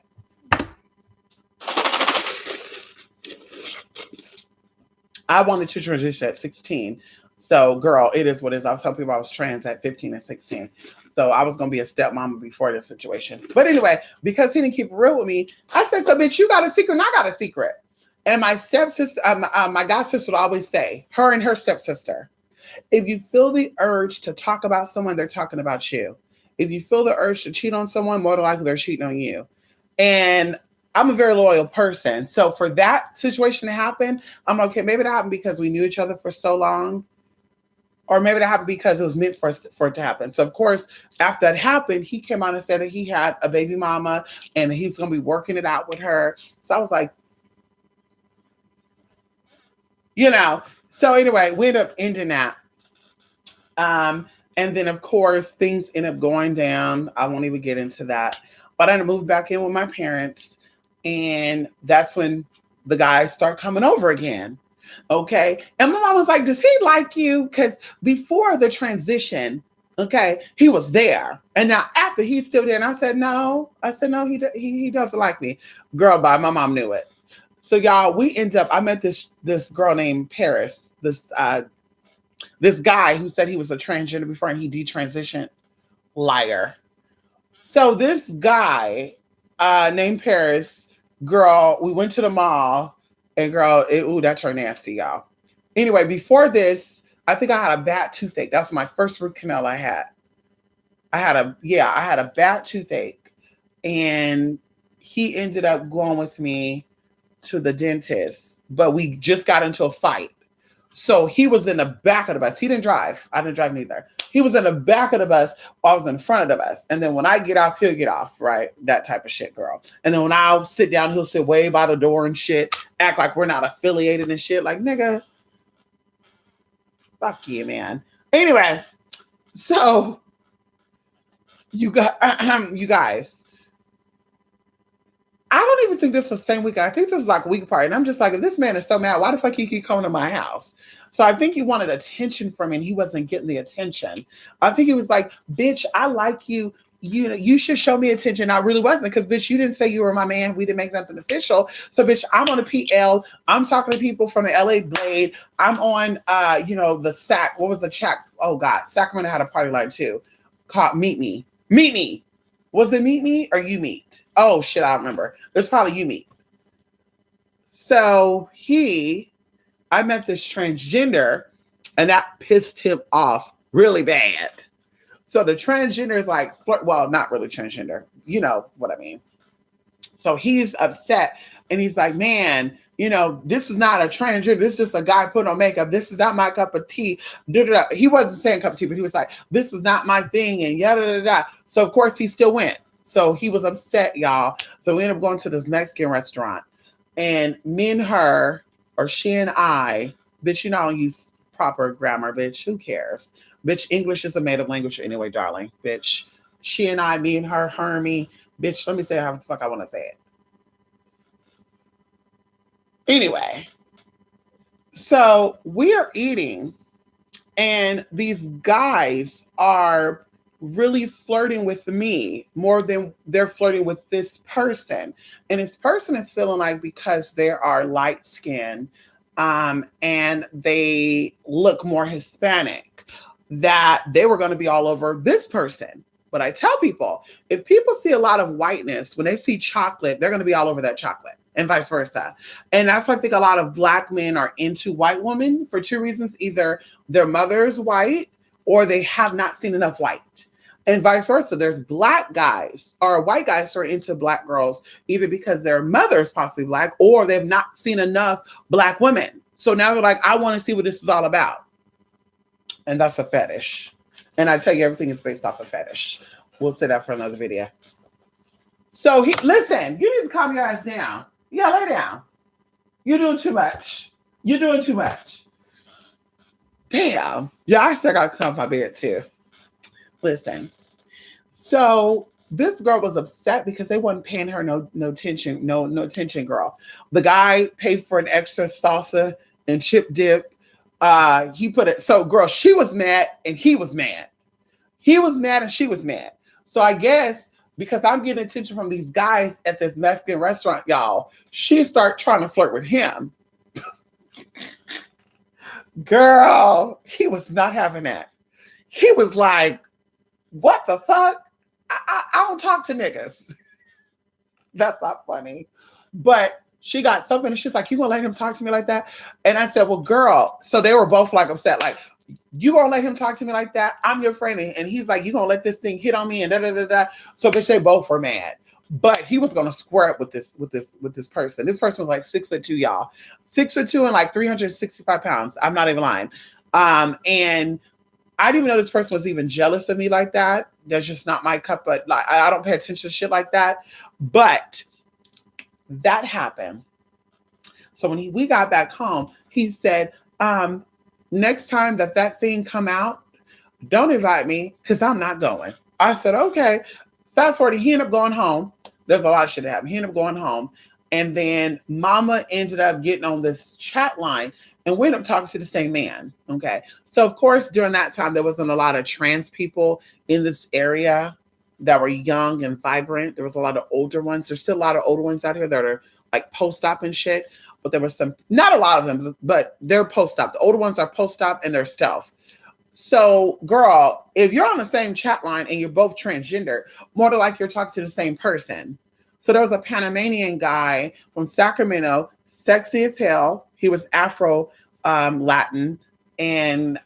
I wanted to transition at 16. So, girl, it is what it is. I was telling people I was trans at 15 and 16. So I was going to be a stepmama before this situation. But anyway, because he didn't keep it real with me, I said, so bitch, you got a secret and I got a secret. And my stepsister, my god sister would always say, her and her stepsister, if you feel the urge to talk about someone, they're talking about you. If you feel the urge to cheat on someone, more than likely they're cheating on you. And I'm a very loyal person. So for that situation to happen, I'm like, okay, maybe that happened because we knew each other for so long. Or maybe that happened because it was meant for it to happen. So of course, after that happened, he came out and said that he had a baby mama and he's going to be working it out with her. So I was like, you know, so anyway, we ended up ending that. And then of course, things end up going down. I won't even get into that. But I moved back in with my parents. And that's when the guys start coming over again. Okay. And my mom was like, does he like you? Because before the transition, Okay, he was there, and now after he's still there, and I said no. I said no. He doesn't like me. Girl, bye. My mom knew it. So y'all, we end up. I met this girl named Paris. This guy who said he was a transgender before and he detransitioned. Liar. So this guy named Paris, girl, we went to the mall, and girl, ooh, that turned nasty, y'all. Anyway, before this, I think I had a bad toothache. That's my first root canal I had. I had a bad toothache, and he ended up going with me to the dentist, but we just got into a fight. So he was in the back of the bus. He didn't drive. I didn't drive neither. He was in the back of the bus while I was in front of the bus. And then when I get off, he'll get off, right? That type of shit, girl. And then when I'll sit down, he'll sit way by the door and shit, act like we're not affiliated and shit. Like, nigga, fuck you, man. Anyway, so you guys, I don't even think this is the same week. I think this is like a week apart. And I'm just like, if this man is so mad, why the fuck he keep coming to my house? So I think he wanted attention from me and he wasn't getting the attention. I think he was like, bitch, I like you. You should show me attention. I really wasn't, because bitch, you didn't say you were my man. We didn't make nothing official. So bitch, I'm on a PL. I'm talking to people from the LA Blade. I'm on the SAC. What was the chat? Oh God, Sacramento had a party line too. Called Meet Me. Meet Me. Was it Meet Me or You Meet? Oh shit, I don't remember. There's probably You Meet. So I met this transgender, and that pissed him off really bad. So the transgender is like, well, not really transgender. You know what I mean. So he's upset, and he's like, man, this is not a transgender. This is just a guy putting on makeup. This is not my cup of tea. He wasn't saying cup of tea, but he was like, this is not my thing, and yada, yada, yada. So of course he still went. So he was upset, y'all. So we ended up going to this Mexican restaurant, and me and her, or she and I, bitch, I don't use proper grammar, bitch. Who cares? Bitch, English is a native language anyway, darling. Bitch, she and I, me and her, me. Bitch, let me say how the fuck I want to say it. Anyway, so we are eating, and these guys are really flirting with me more than they're flirting with this person. And this person is feeling like, because they are light skinned and they look more Hispanic, that they were going to be all over this person. But I tell people, if people see a lot of whiteness, when they see chocolate, they're going to be all over that chocolate, and vice versa. And that's why I think a lot of Black men are into white women for two reasons. Either their mother is white or they have not seen enough white. And vice versa. There's Black guys or white guys who are into Black girls, either because their mother is possibly Black or they've not seen enough Black women. So now they're like, I want to see what this is all about. And that's a fetish. And I tell you, everything is based off a fetish. We'll say that for another video. So listen, you need to calm your ass down. Yeah, lay down. You're doing too much. You're doing too much. Damn. Yeah, I still got to come off my bed too. Listen. So this girl was upset because they wasn't paying her no attention, no attention, girl. The guy paid for an extra salsa and chip dip. He put it. So girl, she was mad and he was mad. He was mad and she was mad. So I guess because I'm getting attention from these guys at this Mexican restaurant, y'all, she start trying to flirt with him. Girl, he was not having that. He was like, what the fuck? I don't talk to niggas. That's not funny. But she got so funny. She's like, you gonna let him talk to me like that? And I said, well, girl. So they were both like upset, like, you gonna let him talk to me like that? I'm your friend. And he's like, you gonna let this thing hit on me and da da da da. So bitch, they both were mad. But he was gonna square up with this person. This person was like 6'2", y'all. 6'2" and like 365 pounds. I'm not even lying. And I didn't even know this person was even jealous of me like that. That's just not my cup, but like I don't pay attention to shit like that. But that happened. So when we got back home, he said, next time that thing come out, don't invite me because I'm not going. I said, okay. Fast forward, he ended up going home. There's a lot of shit that happened. He ended up going home. And then mama ended up getting on this chat line and we ended up talking to the same man. Okay. So of course, during that time, there wasn't a lot of trans people in this area that were young and vibrant. There was a lot of older ones. There's still a lot of older ones out here that are like post-op and shit. But there was some, not a lot of them, but they're post-op. The older ones are post-op and they're stealth. So, girl, if you're on the same chat line and you're both transgender, more than like you're talking to the same person. So there was a Panamanian guy from Sacramento, sexy as hell. He was Afro Latin, and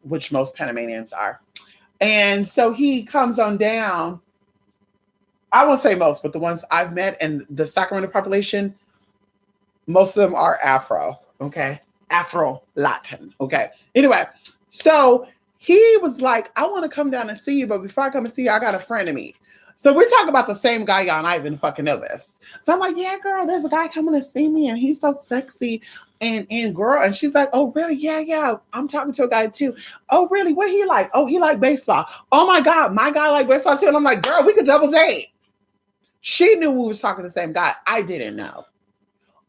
which most Panamanians are. And so he comes on down. I won't say most, but the ones I've met and the Sacramento population, most of them are Afro. Okay, Afro Latin. Okay. Anyway, so he was like, I want to come down and see you, but before I come and see you, I got a friend of me. So we're talking about the same guy, y'all, and I even fucking know this. So I'm like, yeah, girl, there's a guy coming to see me, and he's so sexy. And girl, and she's like, oh, really? Yeah. I'm talking to a guy too. Oh, really? What he like? Oh, he like baseball. Oh my God, my guy like baseball too. And I'm like, girl, we could double date. She knew we was talking to the same guy. I didn't know.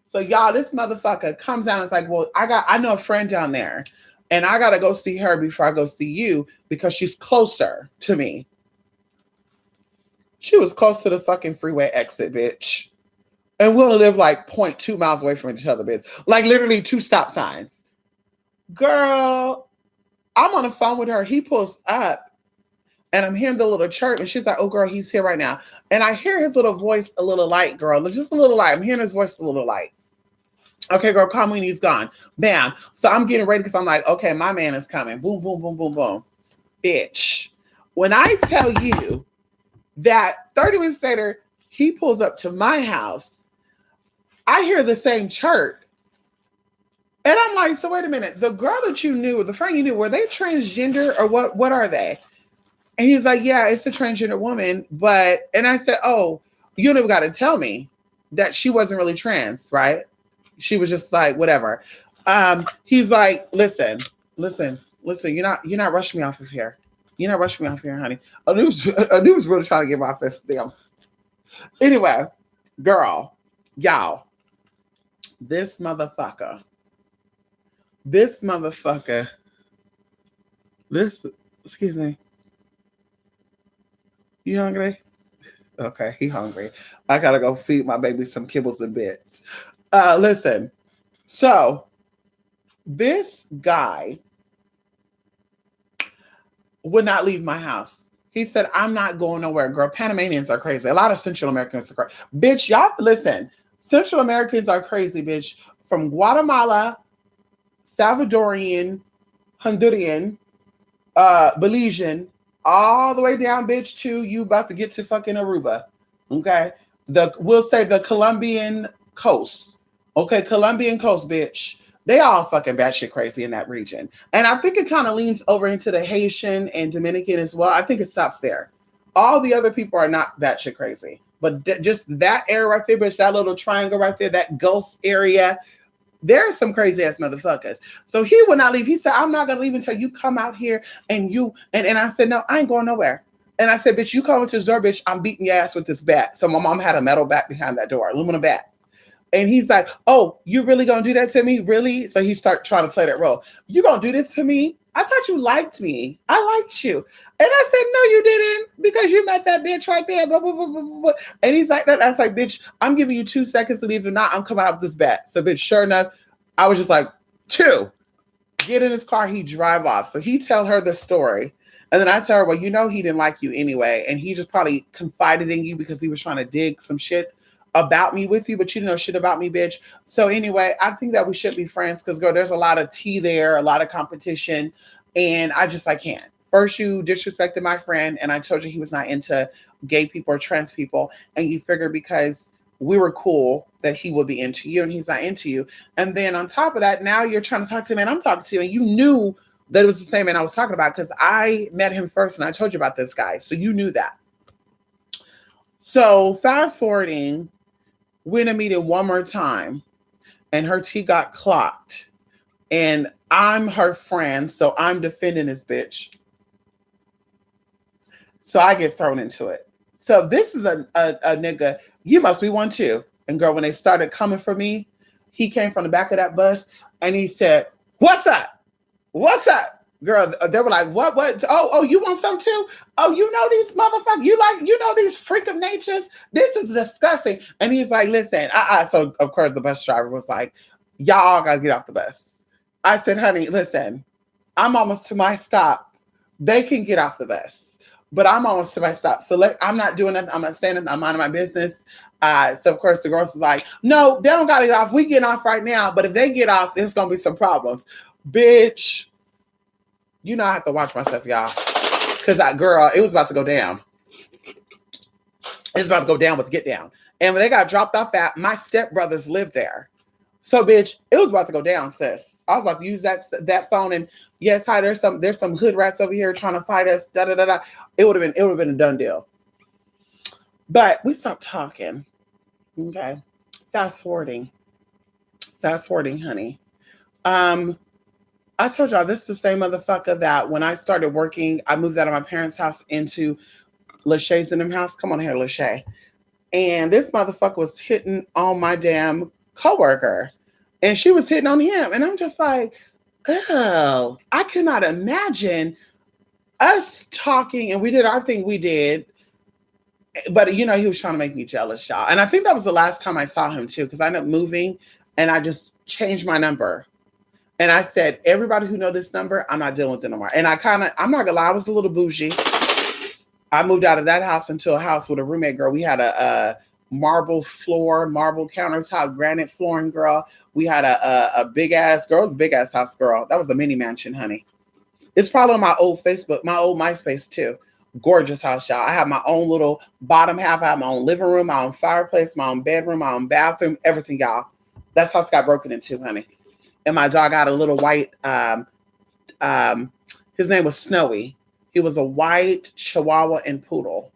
So y'all, this motherfucker comes down and is like, well, I know a friend down there, and I gotta go see her before I go see you because she's closer to me. She was close to the fucking freeway exit, bitch. And we only live like 0.2 miles away from each other, bitch. Like literally 2 stop signs. Girl, I'm on the phone with her. He pulls up and I'm hearing the little chirp and she's like, oh girl, he's here right now. And I hear his little voice a little light, girl. Just a little light. I'm hearing his voice a little light. Okay, girl, call me when he's gone. Bam. So I'm getting ready because I'm like, okay, my man is coming. Boom, boom, boom, boom, boom. Bitch. When I tell you that 30 minutes later, he pulls up to my house, I hear the same chirp. And I'm like, so wait a minute. The girl that you knew, the friend you knew, were they transgender or what are they? And he's like, yeah, it's a transgender woman. And I said, oh, you never got to tell me that she wasn't really trans, right? She was just like, whatever. He's like, listen. You're not rushing me off of here. You're not rushing me off here, honey. Anu was really trying to get off this thing. Anyway, girl, y'all, this motherfucker, excuse me. You hungry? Okay, he hungry. I gotta go feed my baby some kibbles and bits. Listen, so this guy would not leave my house. He said, I'm not going nowhere, girl. Panamanians are crazy. A lot of Central Americans are crazy. Bitch, y'all, listen. Central Americans are crazy, bitch. From Guatemala, Salvadorian, Honduran, Belizean, all the way down, bitch, to you about to get to fucking Aruba. Okay? We'll say the Colombian coast. Okay, Colombian coast, bitch. They all fucking batshit crazy in that region. And I think it kind of leans over into the Haitian and Dominican as well. I think it stops there. All the other people are not batshit crazy. But just that area right there, bitch, that little triangle right there, that Gulf area, there's some crazy ass motherfuckers. So he would not leave. He said, I'm not going to leave until you come out here and I said, no, I ain't going nowhere. And I said, bitch, you come into the door, bitch, I'm beating your ass with this bat. So my mom had a metal bat behind that door, aluminum bat. And he's like, oh, you really gonna do that to me? Really? So he started trying to play that role. You gonna do this to me? I thought you liked me. I liked you. And I said, no, you didn't, because you met that bitch right there. Blah, blah, blah, blah, blah. And he's like that. I was like, bitch, I'm giving you 2 seconds to leave. If not, I'm coming out with this bat. So bitch, sure enough, I was just like, 2. Get in his car, he drive off. So he tell her the story. And then I tell her, well, you know he didn't like you anyway. And he just probably confided in you because he was trying to dig some shit about me with you, but you didn't know shit about me, bitch. So anyway, I think that we should be friends because, girl, there's a lot of tea there, a lot of competition, and I can't. First, you disrespected my friend, and I told you he was not into gay people or trans people, and you figured because we were cool that he would be into you, and he's not into you. And then on top of that, now you're trying to talk to the man I'm talking to, and you knew that it was the same man I was talking about because I met him first, and I told you about this guy, so you knew that. So fast forwarding, we're in a meeting one more time and her tea got clocked and I'm her friend. So I'm defending this bitch. So I get thrown into it. So this is a nigga, you must be one too. And girl, when they started coming for me, he came from the back of that bus And he said, "What's up? What's up?" Girl, they were like, what? Oh, you want some too? Oh, you know these motherfuckers, you know these freak of natures? This is disgusting. And he's like, listen, so of course the bus driver was like, y'all all gotta get off the bus. I said, honey, listen, I'm almost to my stop. They can get off the bus, but I'm almost to my stop. So I'm not doing nothing. I'm not standing. I'm minding my business. So of course the girls was like, no, they don't gotta get off. We get off right now. But if they get off, there's gonna be some problems. Bitch, you know I have to watch myself, y'all. Cause that girl, it was about to go down. It was about to go down with Get Down. And when they got dropped off at, my stepbrothers lived there. So, bitch, it was about to go down, sis. I was about to use that phone and yes, hi, there's some hood rats over here trying to fight us. Da da da da. It would have been a done deal. But we stopped talking. Okay. Fast forwarding, honey. I told y'all this is the same motherfucker that when I started working, I moved out of my parents' house into Lachey's in them house. Come on here, Lachey. And this motherfucker was hitting on my damn coworker. And she was hitting on him. And I'm just like, oh, I cannot imagine us talking. And we did our thing we did. But, he was trying to make me jealous, y'all. And I think that was the last time I saw him, too, because I ended up moving and I just changed my number. And I said, everybody who know this number, I'm not dealing with it no more. And I'm not gonna lie, I was a little bougie. I moved out of that house into a house with a roommate girl. We had a marble floor, marble countertop, granite flooring girl. We had a big ass girl. It was a big ass house girl. That was a mini mansion, honey. It's probably on my old Facebook, my old MySpace too. Gorgeous house, y'all. I have my own little bottom half. I have my own living room, my own fireplace, my own bedroom, my own bathroom, everything, y'all. That's how it got broken into, honey. And my dog had a little white, his name was Snowy. He was a white Chihuahua and poodle.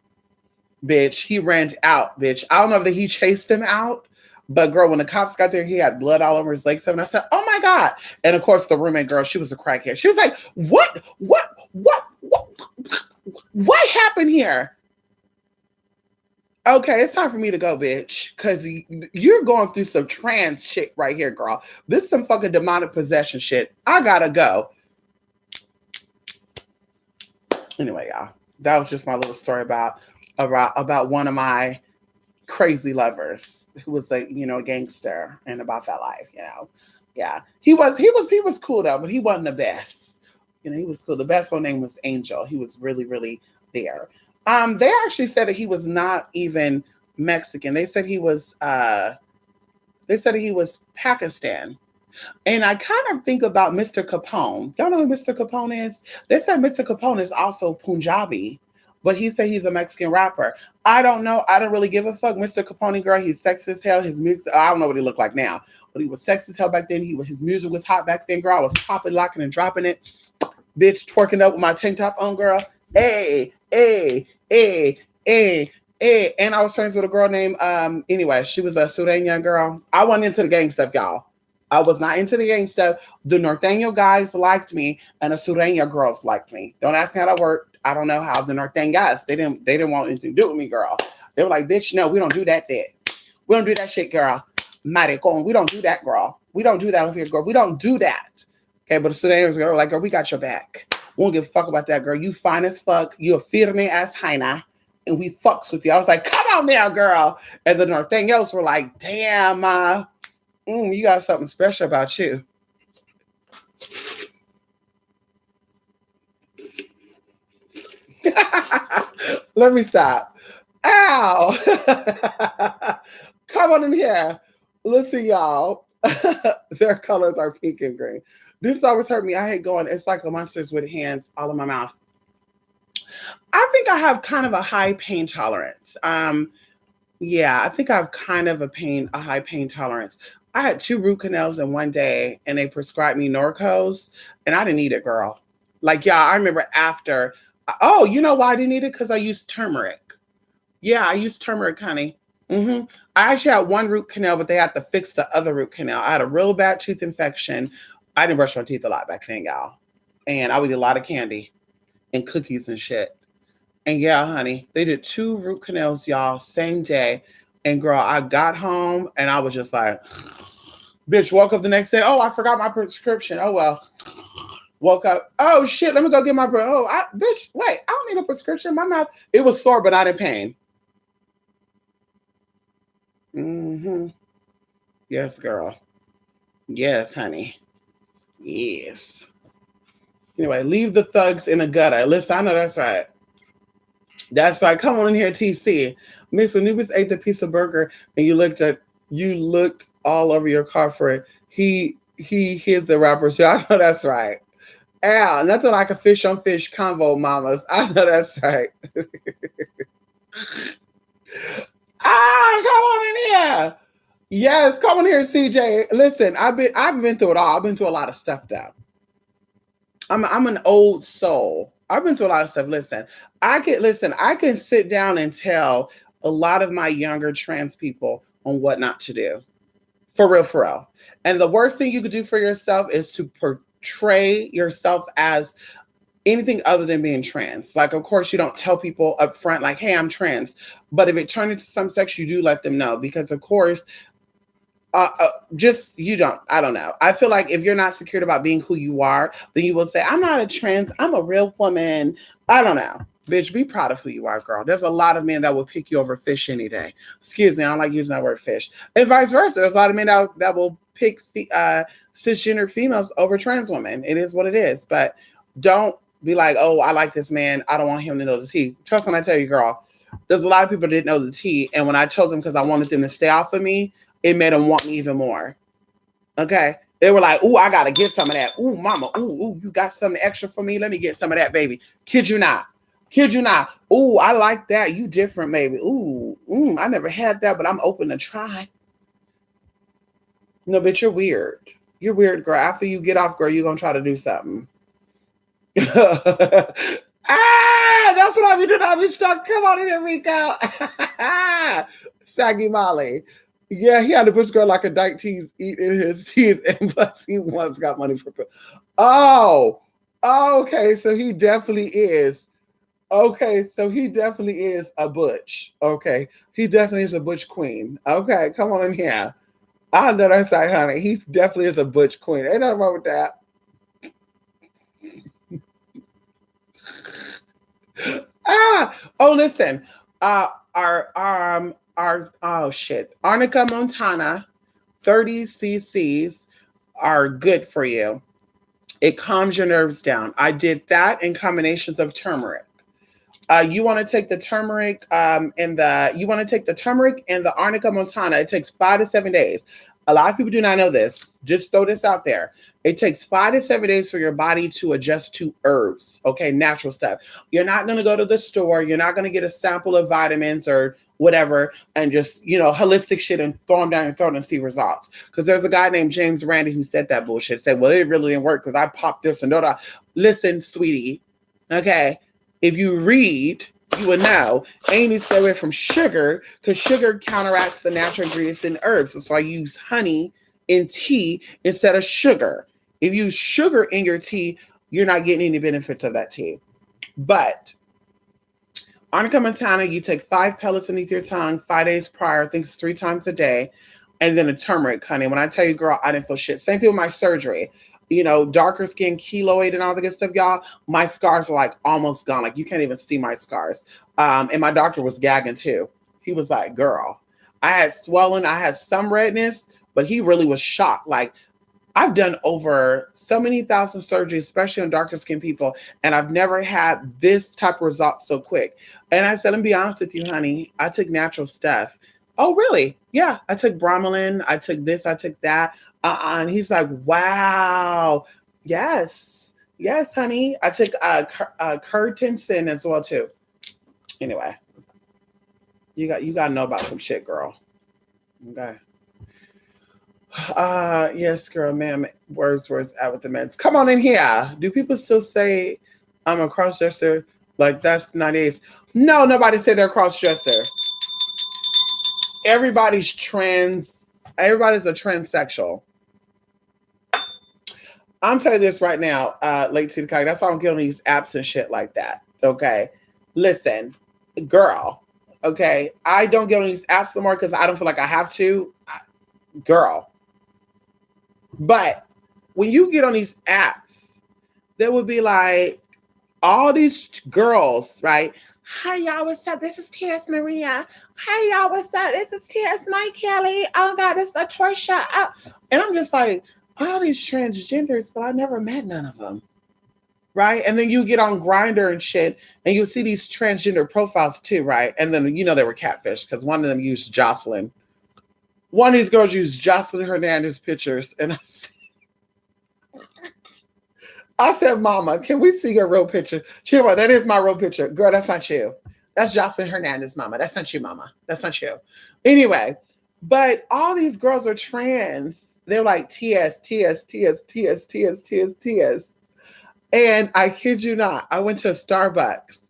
Bitch, he ran out, bitch. I don't know if he chased him out, but girl, when the cops got there, he had blood all over his legs. And I said, oh my God. And of course, the roommate girl, she was a crackhead. She was like, what happened here? Okay, it's time for me to go, bitch, because you're going through some trans shit right here, girl. This is some fucking demonic possession shit. I gotta go. Anyway, y'all, that was just my little story about one of my crazy lovers who was a gangster and about that life. Yeah, he was cool though, but he wasn't the best. He was cool. The best one name was Angel. He was really, really there. They actually said that he was not even Mexican. They said he was Pakistan. And I kind of think about Mr. Capone. Y'all know who Mr. Capone is? They said Mr. Capone is also Punjabi, but he said he's a Mexican rapper. I don't know. I don't really give a fuck. Mr. Capone, girl, he's sexy as hell. His music, I don't know what he looked like now, but he was sexy as hell back then. His music was hot back then, girl. I was popping, locking, and dropping it. Bitch, twerking up with my tank top on, girl. Hey. And I was friends with a girl named, anyway, she was a Sureña girl. I wasn't into the gang stuff, y'all. I was not into the gang stuff. The Norteño guys liked me, and the Sureña girls liked me. Don't ask me how that worked. I don't know how the Norteño guys, they didn't want anything to do with me, girl. They were like, bitch, no, we don't do that shit. We don't do that shit, girl. Maricon, we don't do that, girl. We don't do that over here, girl. We don't do that. Okay, but the Sureños were like, girl, we got your back. We don't give a fuck about that, girl. You fine as fuck. You a firme as hyena. And we fucks with you. I was like, come on now, girl. And the Norteños were like, damn, you got something special about you. Let me stop. Ow. Come on in here. Listen, y'all. Their colors are pink and green. This always hurt me. I hate going, it's like a monsters with hands all in my mouth. I think I have kind of a high pain tolerance. Yeah, I think I have kind of a high pain tolerance. I had 2 root canals in one day and they prescribed me Norcos and I didn't need it, girl. Like, yeah, I remember after, oh, you know why I didn't need it? Because I used turmeric. Yeah, I used turmeric, honey. I actually had 1 root canal, but they had to fix the other root canal. I had a real bad tooth infection. I didn't brush my teeth a lot back then, y'all. And I would eat a lot of candy and cookies and shit. And yeah, honey, they did 2 root canals, y'all, same day. And girl, I got home and I was just like, Bitch, woke up the next day. Oh, I forgot my prescription. Oh, well. Woke up. Oh, shit. Let me go get my bitch, wait. I don't need a prescription. My mouth, it was sore, but not in pain. Mm-hmm. Yes, girl. Yes, honey. Yes. Anyway, leave the thugs in the gutter. Listen, I know that's right. That's right. Come on in here, TC. Miss Anubis ate the piece of burger and you looked all over your car for it. He hit the rapper. So I know that's right. Al, nothing like a fish on fish convo, mamas. I know that's right. Come on in here. Yes, come on here, CJ. Listen, I've been through it all. I've been through a lot of stuff though. I'm an old soul. I've been through a lot of stuff. Listen, I can sit down and tell a lot of my younger trans people on what not to do. For real, for real. And the worst thing you could do for yourself is to portray yourself as anything other than being trans. Like, of course, you don't tell people up front, like, hey, I'm trans. But if it turned into some sex, you do let them know. Because, of course, I don't know. I feel like if you're not secured about being who you are, then you will say, I'm not a trans, I'm a real woman. I don't know. Bitch, be proud of who you are, girl. There's a lot of men that will pick you over fish any day. Excuse me, I don't like using that word fish. And vice versa. There's a lot of men that will pick cisgender females over trans women. It is what it is. But don't be like, oh, I like this man. I don't want him to know the tea. Trust when I tell you, girl, there's a lot of people that didn't know the tea. And when I told them because I wanted them to stay off of me, it made them want me even more. Okay. They were like, ooh, I got to get some of that. Ooh, mama. Ooh, you got something extra for me? Let me get some of that, baby. Kid you not. Kid you not. Ooh, I like that. You different, baby. Ooh, I never had that, but I'm open to try. No, bitch, you're weird. You're weird, girl. After you get off, girl, you're going to try to do something. That's what I be doing. I be struck. Come on in here, Rico. Saggy Molly. Yeah, he had to push girl like a dyke tease eating his teeth, and plus he once got money for. Oh, okay. So he definitely is. Okay, so he definitely is a butch. Okay, he definitely is a butch queen. Okay, come on in here. I know that's right, honey. He definitely is a butch queen. Ain't nothing wrong with that. Listen. Arnica Montana 30 cc's are good for you. It calms your nerves down. I did that in combinations of turmeric. You want to take the turmeric and the Arnica Montana. It takes 5 to 7 days. A lot of people do not know this. Just throw this out there. It takes 5 to 7 days for your body to adjust to herbs, okay, natural stuff. You're not going to go to the store. You're not going to get a sample of vitamins or whatever and just, holistic shit and throw them down your throat and see results. Because there's a guy named James Randi who said that bullshit. Said, well, it really didn't work because I popped this and that. Listen, sweetie, okay, if you read, you would know. And you need to stay away from sugar because sugar counteracts the natural ingredients in herbs. So I use honey in tea instead of sugar. If you use sugar in your tea, you're not getting any benefits of that tea. But Arnica Montana, you take 5 pellets underneath your tongue 5 days prior. I think it's 3 times a day. And then a turmeric, honey. When I tell you, girl, I didn't feel shit. Same thing with my surgery. Darker skin, keloid, and all the good stuff, y'all. My scars are like almost gone. Like you can't even see my scars. And my doctor was gagging too. He was like, girl, I had swelling. I had some redness, but he really was shocked. Like, I've done over so many thousand surgeries, especially on darker skin people, and I've never had this type of result so quick. And I said, let me be honest with you, honey. I took natural stuff. Oh, really? Yeah. I took bromelain. I took this. I took that. And he's like, wow. Yes. Yes, honey. I took Curtinson as well, too. Anyway, you got to know about some shit, girl. Okay. Yes, girl, ma'am. Words out with the meds. Come on in here. Do people still say I'm a cross-dresser? Like that's 98? No, nobody said they're a cross-dresser. Everybody's trans. Everybody's a transsexual. I'm telling you this right now, late to the Kai. That's why I'm getting on these apps and shit like that. Okay. Listen, girl. Okay. I don't get on these apps anymore because I don't feel like I have to. Girl. But when you get on these apps, there would be like all these girls, right? Hi, y'all, what's up? This is T.S. Maria. Hi, y'all, what's up? This is T.S. Mike Kelly. Oh, God, this is Latorsha. Oh. And I'm just like, all these transgenders, but I never met none of them. Right. And then you get on Grindr and shit, and you see these transgender profiles too, right? And then, they were catfish because one of them used Jocelyn. One of these girls used Jocelyn Hernandez pictures. And I said, Mama, can we see your real picture? She was like, that is my real picture. Girl, that's not you. That's Jocelyn Hernandez, Mama. That's not you, Mama. That's not you. Anyway, but all these girls are trans. They're like TS, TS, TS, TS, TS, TS, TS. And I kid you not, I went to a Starbucks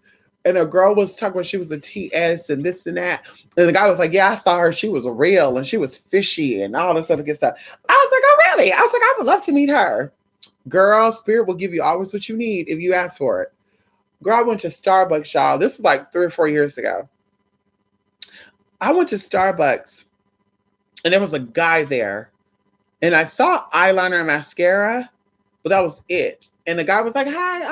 and a girl was talking about she was a TS and this and that. And the guy was like, yeah, I saw her. She was real and she was fishy and all this other good stuff. I was like, oh, really? I was like, I would love to meet her. Girl, Spirit will give you always what you need if you ask for it. Girl, I went to Starbucks, y'all. This is like 3 or 4 years ago. I went to Starbucks and there was a guy there. And I saw eyeliner and mascara, but that was it. And the guy was like, hi.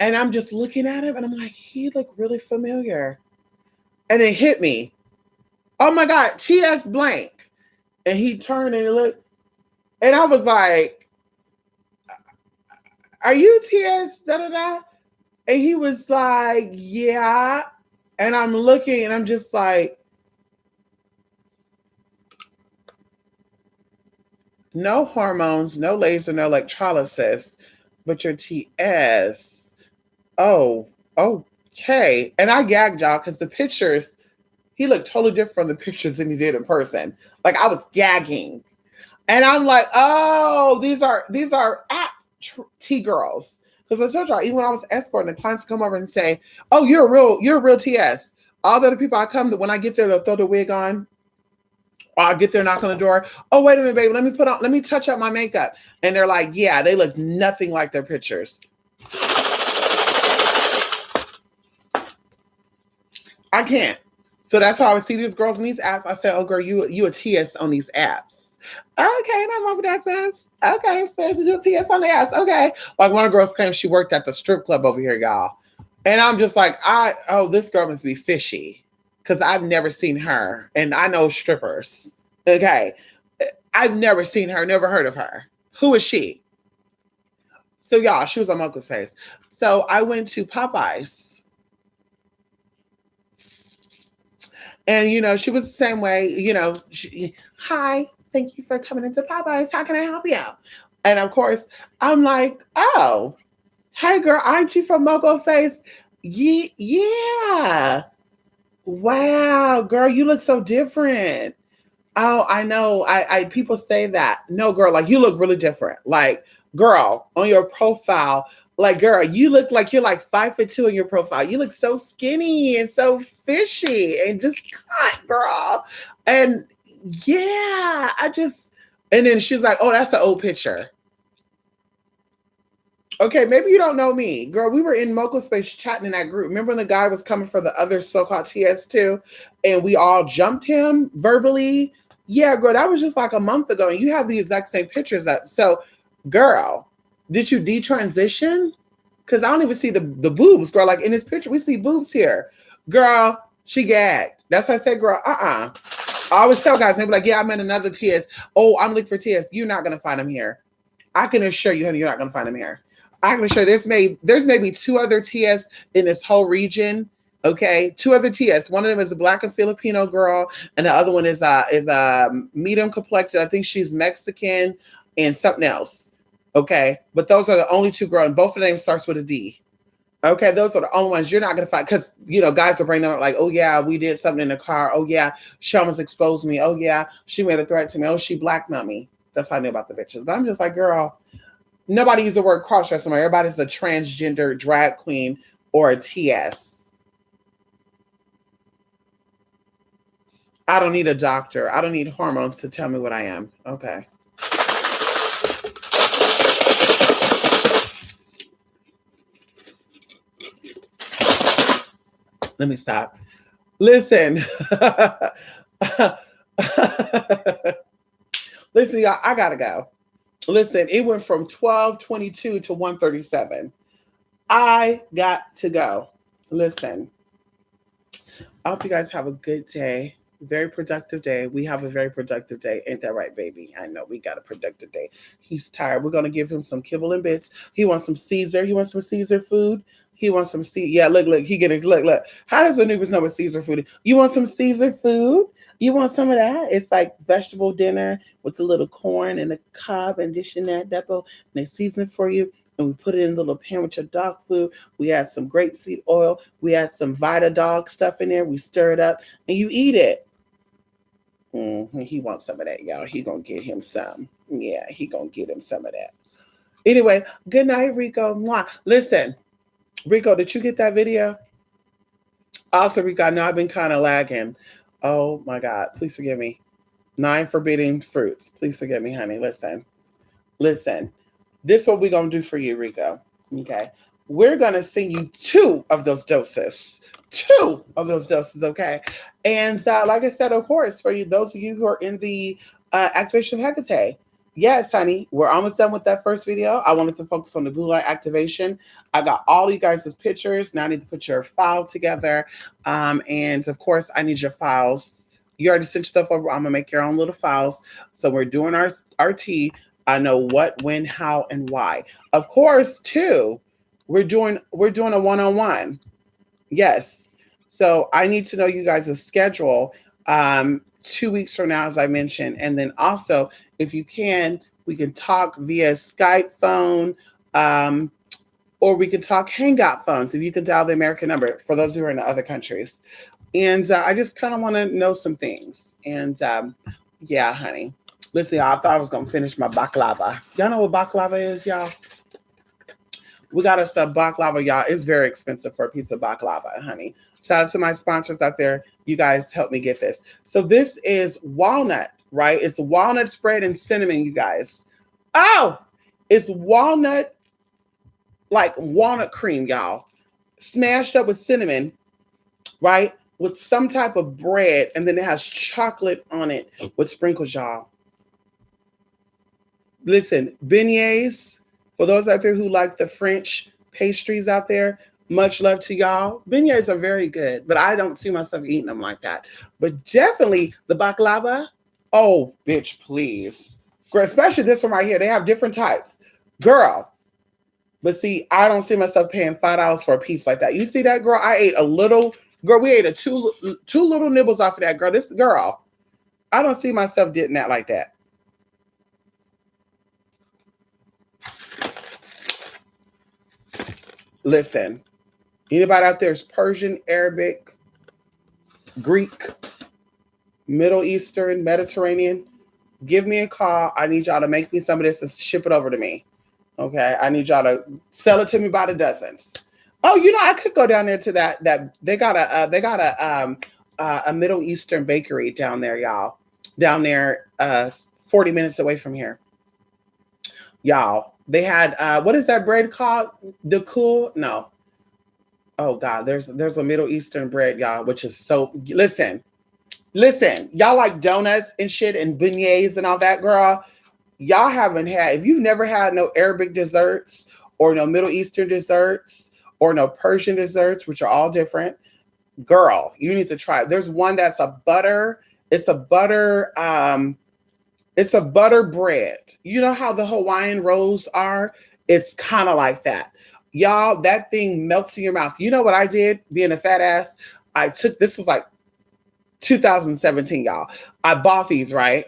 And I'm just looking at him and I'm like, he looked really familiar. And it hit me. Oh my God, T.S. blank. And he turned and he looked. And I was like, are you T.S. da da da? And he was like, yeah. And I'm looking and I'm just like, no hormones, no laser, no electrolysis, but your TS. Oh, okay. And I gagged y'all because the pictures, he looked totally different from the pictures than he did in person. Like I was gagging. And I'm like, oh, these are app T girls. Because I told y'all, even when I was escorting, the clients come over and say, oh, you're a real TS. All the other people I come to, when I get there, they'll throw the wig on. Or I'll get there, knock on the door. Oh, wait a minute, baby. Let me touch up my makeup. And they're like, yeah, they look nothing like their pictures. I can't. So that's how I would see these girls in these apps. I said, oh, girl, you a TS on these apps. Okay, no more that says. Okay, says you a TS on the apps. Okay. Like one of the girls claims she worked at the strip club over here, y'all. And I'm just like, this girl must be fishy. Because I've never seen her. And I know strippers. Okay. I've never seen her, never heard of her. Who is she? So y'all, she was on Mocha's face. So I went to Popeyes. And, she was the same way, hi, thank you for coming into Popeyes. How can I help you? And of course, I'm like, oh, hey girl, aren't you from Mocha's face? Yeah. Wow, girl, you look so different. Oh, I know. I people say that. No, girl, like you look really different. Like, girl, on your profile, like, girl, you look like you're like 5'2" in your profile. You look so skinny and so fishy and just cut, girl. And yeah, and then she's like, oh, that's an old picture. Okay, maybe you don't know me. Girl, we were in Mocha Space chatting in that group. Remember when the guy was coming for the other so-called TS2 and we all jumped him verbally? Yeah, girl, that was just like a month ago. And you have the exact same pictures up. So, girl, did you detransition? Because I don't even see the boobs, girl. Like in this picture, we see boobs here. Girl, she gagged. That's why I said, girl, I always tell guys, they be like, yeah, I'm in another TS. Oh, I'm looking for TS. You're not going to find him here. I can assure you, honey, you're not going to find him here. I can assure there's maybe 2 other TS in this whole region. Okay, 2 other TS. One of them is a Black and Filipino girl, and the other one is medium complected. I think she's Mexican and something else. Okay, but those are the only 2 girls, and both of them starts with a D. Okay, those are the only ones you're not gonna find because guys will bring them up like, oh yeah, we did something in the car. Oh yeah, she almost exposed me. Oh yeah, she made a threat to me. Oh, she blackmailed me. That's how I knew about the bitches. But I'm just like, girl. Nobody used the word cross-dresser. Everybody's a transgender drag queen or a TS. I don't need a doctor. I don't need hormones to tell me what I am. Okay. Let me stop. Listen. Listen, y'all, I gotta go. Listen, it went from 12:22 to 1:37. I got to go. Listen, I hope you guys have a good day. Very productive day. We have a very productive day. Ain't that right, baby? I know we got a productive day. He's tired. We're gonna give him some kibble and bits. He wants some Caesar. He wants some Caesar food. He wants some Caesar. Yeah, look. He getting look. How does Anubis know what Caesar food is? You want some Caesar food? You want some of that? It's like vegetable dinner with a little corn and a cob and this and that, and they season it for you. And we put it in a little pan with your dog food. We add some grapeseed oil. We add some Vita dog stuff in there. We stir it up and you eat it. He wants some of that, y'all. He gonna get him some. Yeah, he gonna get him some of that. Anyway, good night, Rico. Mwah. Listen, Rico, did you get that video? Also, Rico, I know I've been kind of lagging. Oh my God, please forgive me. 9 forbidden fruits. Please forgive me, honey. Listen. This is what we're going to do for you, Rico. Okay. We're going to send you 2 of those doses. 2 of those doses, okay? And like I said, of course, for you, those of you who are in the activation of Hecate, yes, honey, we're almost done with that first video. I wanted to focus on the blue light activation. I got all you guys' pictures. Now I need to put your file together. And of course, I need your files. You already sent stuff over. I'm going to make your own little files. So we're doing our RT. I know what, when, how, and why. Of course, too, we're doing a one-on-one. Yes. So I need to know you guys' schedule 2 weeks from now, as I mentioned. And then also, if you can, we can talk via Skype phone, or we can talk Hangout phones if you can dial the American number for those who are in other countries. And I just kind of want to know some things. And yeah, honey. Listen, y'all, I thought I was going to finish my baklava. Y'all know what baklava is, y'all? We got us some baklava, y'all. It's very expensive for a piece of baklava, honey. Shout out to my sponsors out there. You guys helped me get this. So this is walnut, right? It's walnut spread and cinnamon, you guys. Oh, it's walnut, like walnut cream, y'all. Smashed up with cinnamon, right? With some type of bread. And then it has chocolate on it with sprinkles, y'all. Listen, beignets, for those out there who like the French pastries out there, much love to y'all. Beignets are very good, but I don't see myself eating them like that. But definitely the baklava, oh, bitch, please. Especially this one right here. They have different types. Girl. But see, I don't see myself paying $5 for a piece like that. You see that, girl? I ate a little, girl, we ate two little nibbles off of that, girl. This girl, I don't see myself getting that like that. Listen, anybody out there is Persian, Arabic, Greek, Middle Eastern, Mediterranean, give me a call. I need y'all to make me some of this and ship it over to me. Okay, I need y'all to sell it to me by the dozens. Oh, you know, I could go down there to that they got a Middle Eastern bakery down there, y'all. Down there, 40 minutes away from here. Y'all, they had what is that bread called? Dakul? No. Oh God, there's a Middle Eastern bread, y'all, which is so. Listen, y'all like donuts and shit and beignets and all that, girl. Y'all haven't had, if you've never had no Arabic desserts or no Middle Eastern desserts or no Persian desserts, which are all different, girl, you need to try it. There's one that's a butter. It's a butter bread. You know how the Hawaiian rolls are? It's kind of like that. Y'all, that thing melts in your mouth. You know what I did being a fat ass? This was like 2017, y'all. I bought these, right?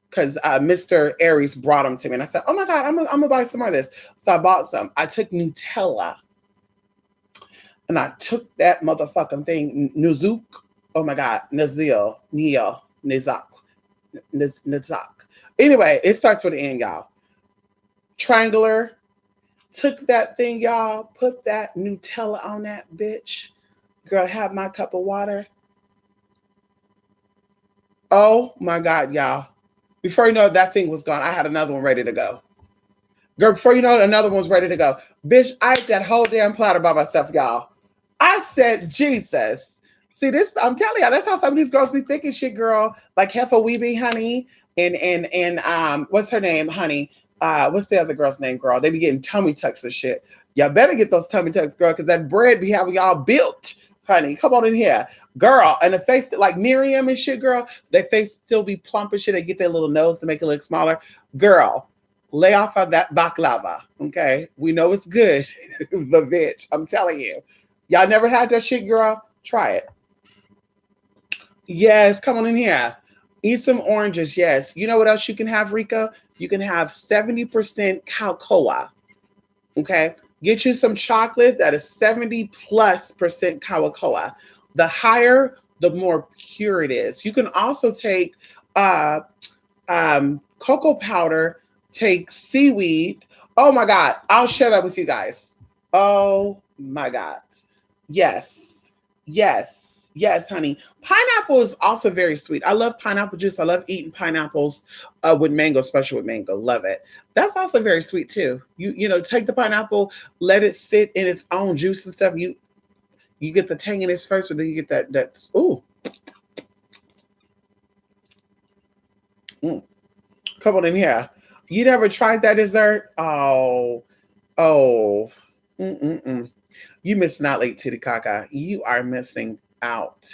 Because Mr. Aries brought them to me. And I said, oh my God, I'm gonna buy some more of this. So I bought some. I took Nutella. And I took that motherfucking thing, Nuzuk. Oh my God, Nazil, Neo, Nizak. Anyway, it starts with an N, y'all. Triangular. Took that thing, y'all. Put that Nutella on that bitch. Girl, have my cup of water. Oh my God, y'all. Before you know it, that thing was gone. I had another one ready to go. Girl, before you know it, another one's ready to go. Bitch, I ate that whole damn platter by myself, y'all. I said, Jesus. See, this, I'm telling y'all, that's how some of these girls be thinking shit, girl. Like Heffa Weeby, honey. and what's her name, honey? What's the other girl's name, girl? They be getting tummy tucks and shit. Y'all better get those tummy tucks, girl, because that bread be having y'all built, honey. Come on in here, girl. And the face, like Miriam and shit, girl, their face still be plump and shit. They get their little nose to make it look smaller. Girl, lay off of that baklava, okay? We know it's good, the bitch. I'm telling you. Y'all never had that shit, girl? Try it. Yes, come on in here. Eat some oranges, yes. You know what else you can have, Rika? You can have 70% cocoa, okay? Get you some chocolate that is 70 plus percent cocoa. The higher, the more pure it is. You can also take cocoa powder, take seaweed. Oh my God, I'll share that with you guys. Oh my God. Yes, yes, yes, honey. Pineapple is also very sweet. I love pineapple juice. I love eating pineapples with mango, especially with mango. Love it. That's also very sweet too. You know, take the pineapple, let it sit in its own juice and stuff. You get the tanginess first, or then you get that ooh. Come on in here. You never tried that dessert? Oh. Mm-mm-mm. You missing out, Late Titicaca. You are missing out.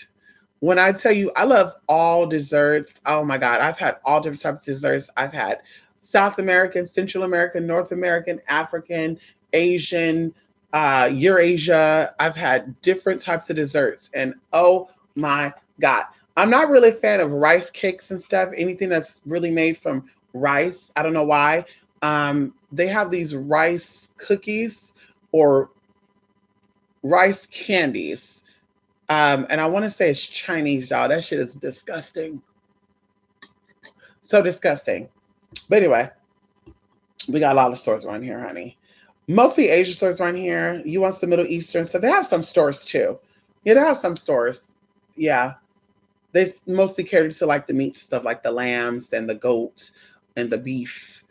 When I tell you, I love all desserts. Oh my God. I've had all different types of desserts. I've had South American, Central American, North American, African, Asian, Eurasia. I've had different types of desserts. And oh my God. I'm not really a fan of rice cakes and stuff. Anything that's really made from rice. I don't know why. They have these rice cookies or rice candies. And I want to say it's Chinese, y'all. That shit is disgusting. So disgusting. But anyway, we got a lot of stores around here, honey. Mostly Asian stores around here. You want the Middle Eastern stuff. They have some stores too. Yeah, they have some stores. Yeah. They mostly cater to like the meat stuff, like the lambs and the goat and the beef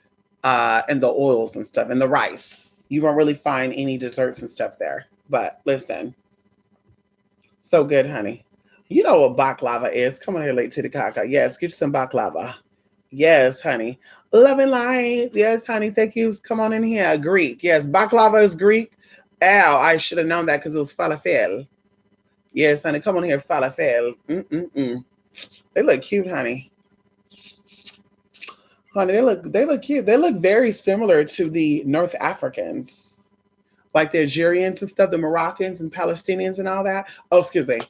and the oils and stuff and the rice. You won't really find any desserts and stuff there. But listen, so good, honey. You know what baklava is. Come on here, Late Titicaca. Yes, get you some baklava. Yes, honey. Love and light. Yes, honey. Thank you. Come on in here. Greek. Yes, baklava is Greek. Ow, I should have known that because it was falafel. Yes, honey. Come on here, falafel. Mm-mm-mm. They look cute, honey. Honey, they look cute. They look very similar to the North Africans, like the Algerians and stuff, the Moroccans and Palestinians and all that. Oh, excuse me.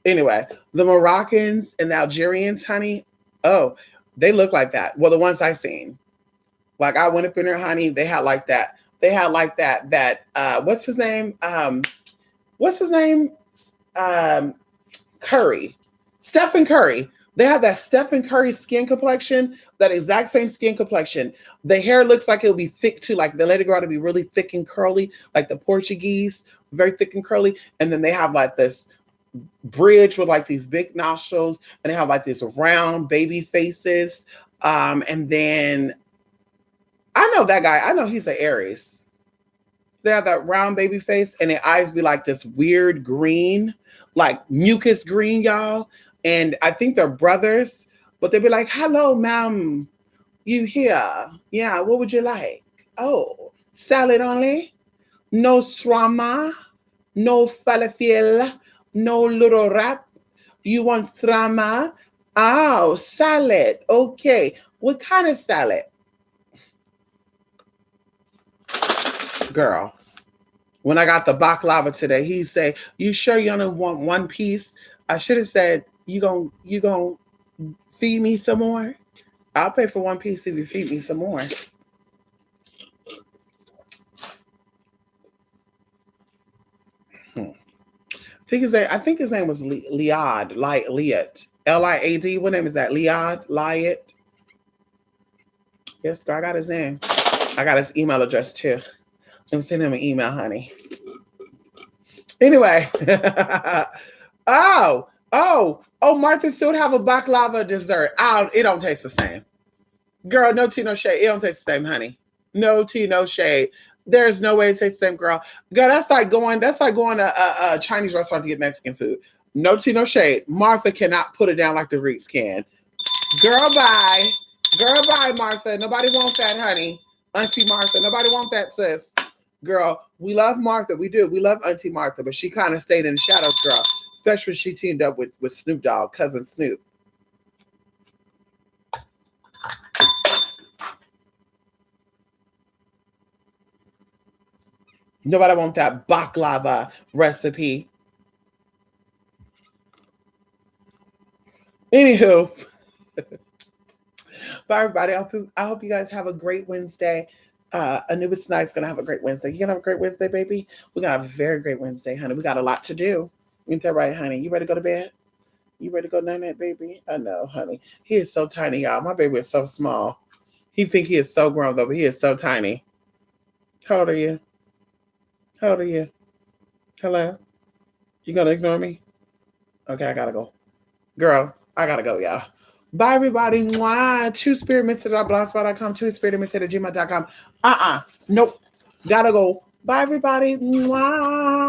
Anyway, the Moroccans and the Algerians, honey. Oh, they look like that. Well, the ones I seen. Like I went up in there, honey. They had like that. They had like that. What's his name? What's his name? Curry. Stephen Curry. They have that Stephen Curry skin complexion, that exact same skin complexion. The hair looks like it'll be thick too, like they let it grow out to be really thick and curly, like the Portuguese, very thick and curly. And then they have like this bridge with like these big nostrils, and they have like these round baby faces. And then I know that guy. I know he's an Aries. They have that round baby face, and their eyes be like this weird green, like mucus green, y'all. And I think they're brothers, but they'd be like, hello, ma'am, you here? Yeah, what would you like? Oh, salad only? No srama? No falafel? No little wrap? You want srama? Oh, salad. Okay. What kind of salad? Girl, when I got the baklava today, he said, you sure you only want one piece? I should have said, you gon' feed me some more? I'll pay for one piece if you feed me some more. I think his name was Liad, Liat. Liad. What name is that? Liad? Liat? Yes, I got his name. I got his email address too. Let me send him an email, honey. Anyway. Oh, Martha still have a baklava dessert. It don't taste the same. Girl, no tea, no shade. It don't taste the same, honey. No tea, no shade. There's no way it tastes the same, girl. Girl, that's like going to a Chinese restaurant to get Mexican food. No tea, no shade. Martha cannot put it down like the Reeds can. Girl, bye. Girl, bye, Martha. Nobody wants that, honey. Auntie Martha. Nobody wants that, sis. Girl, we love Martha. We do. We love Auntie Martha, but she kind of stayed in the shadows, girl. Especially when she teamed up with Snoop Dogg, cousin Snoop. Nobody wants that baklava recipe. Anywho, bye everybody. I hope you guys have a great Wednesday. Anubis Night's gonna have a great Wednesday. You gonna have a great Wednesday, baby? We got a very great Wednesday, honey. We got a lot to do. Ain't that right, honey? You ready to go to bed? You ready to go night night, baby? I know, honey. He is so tiny, y'all. My baby is so small. He think he is so grown though, but he is so tiny. How old are you? How old are you? Hello? You gonna ignore me? Okay, I gotta go. Girl, I gotta go, y'all. Bye, everybody. Mwah. TwoSpiritMixer.blogspot.com. TwoSpiritMixer@gmail.com. Nope. Gotta go. Bye, everybody. Mwah.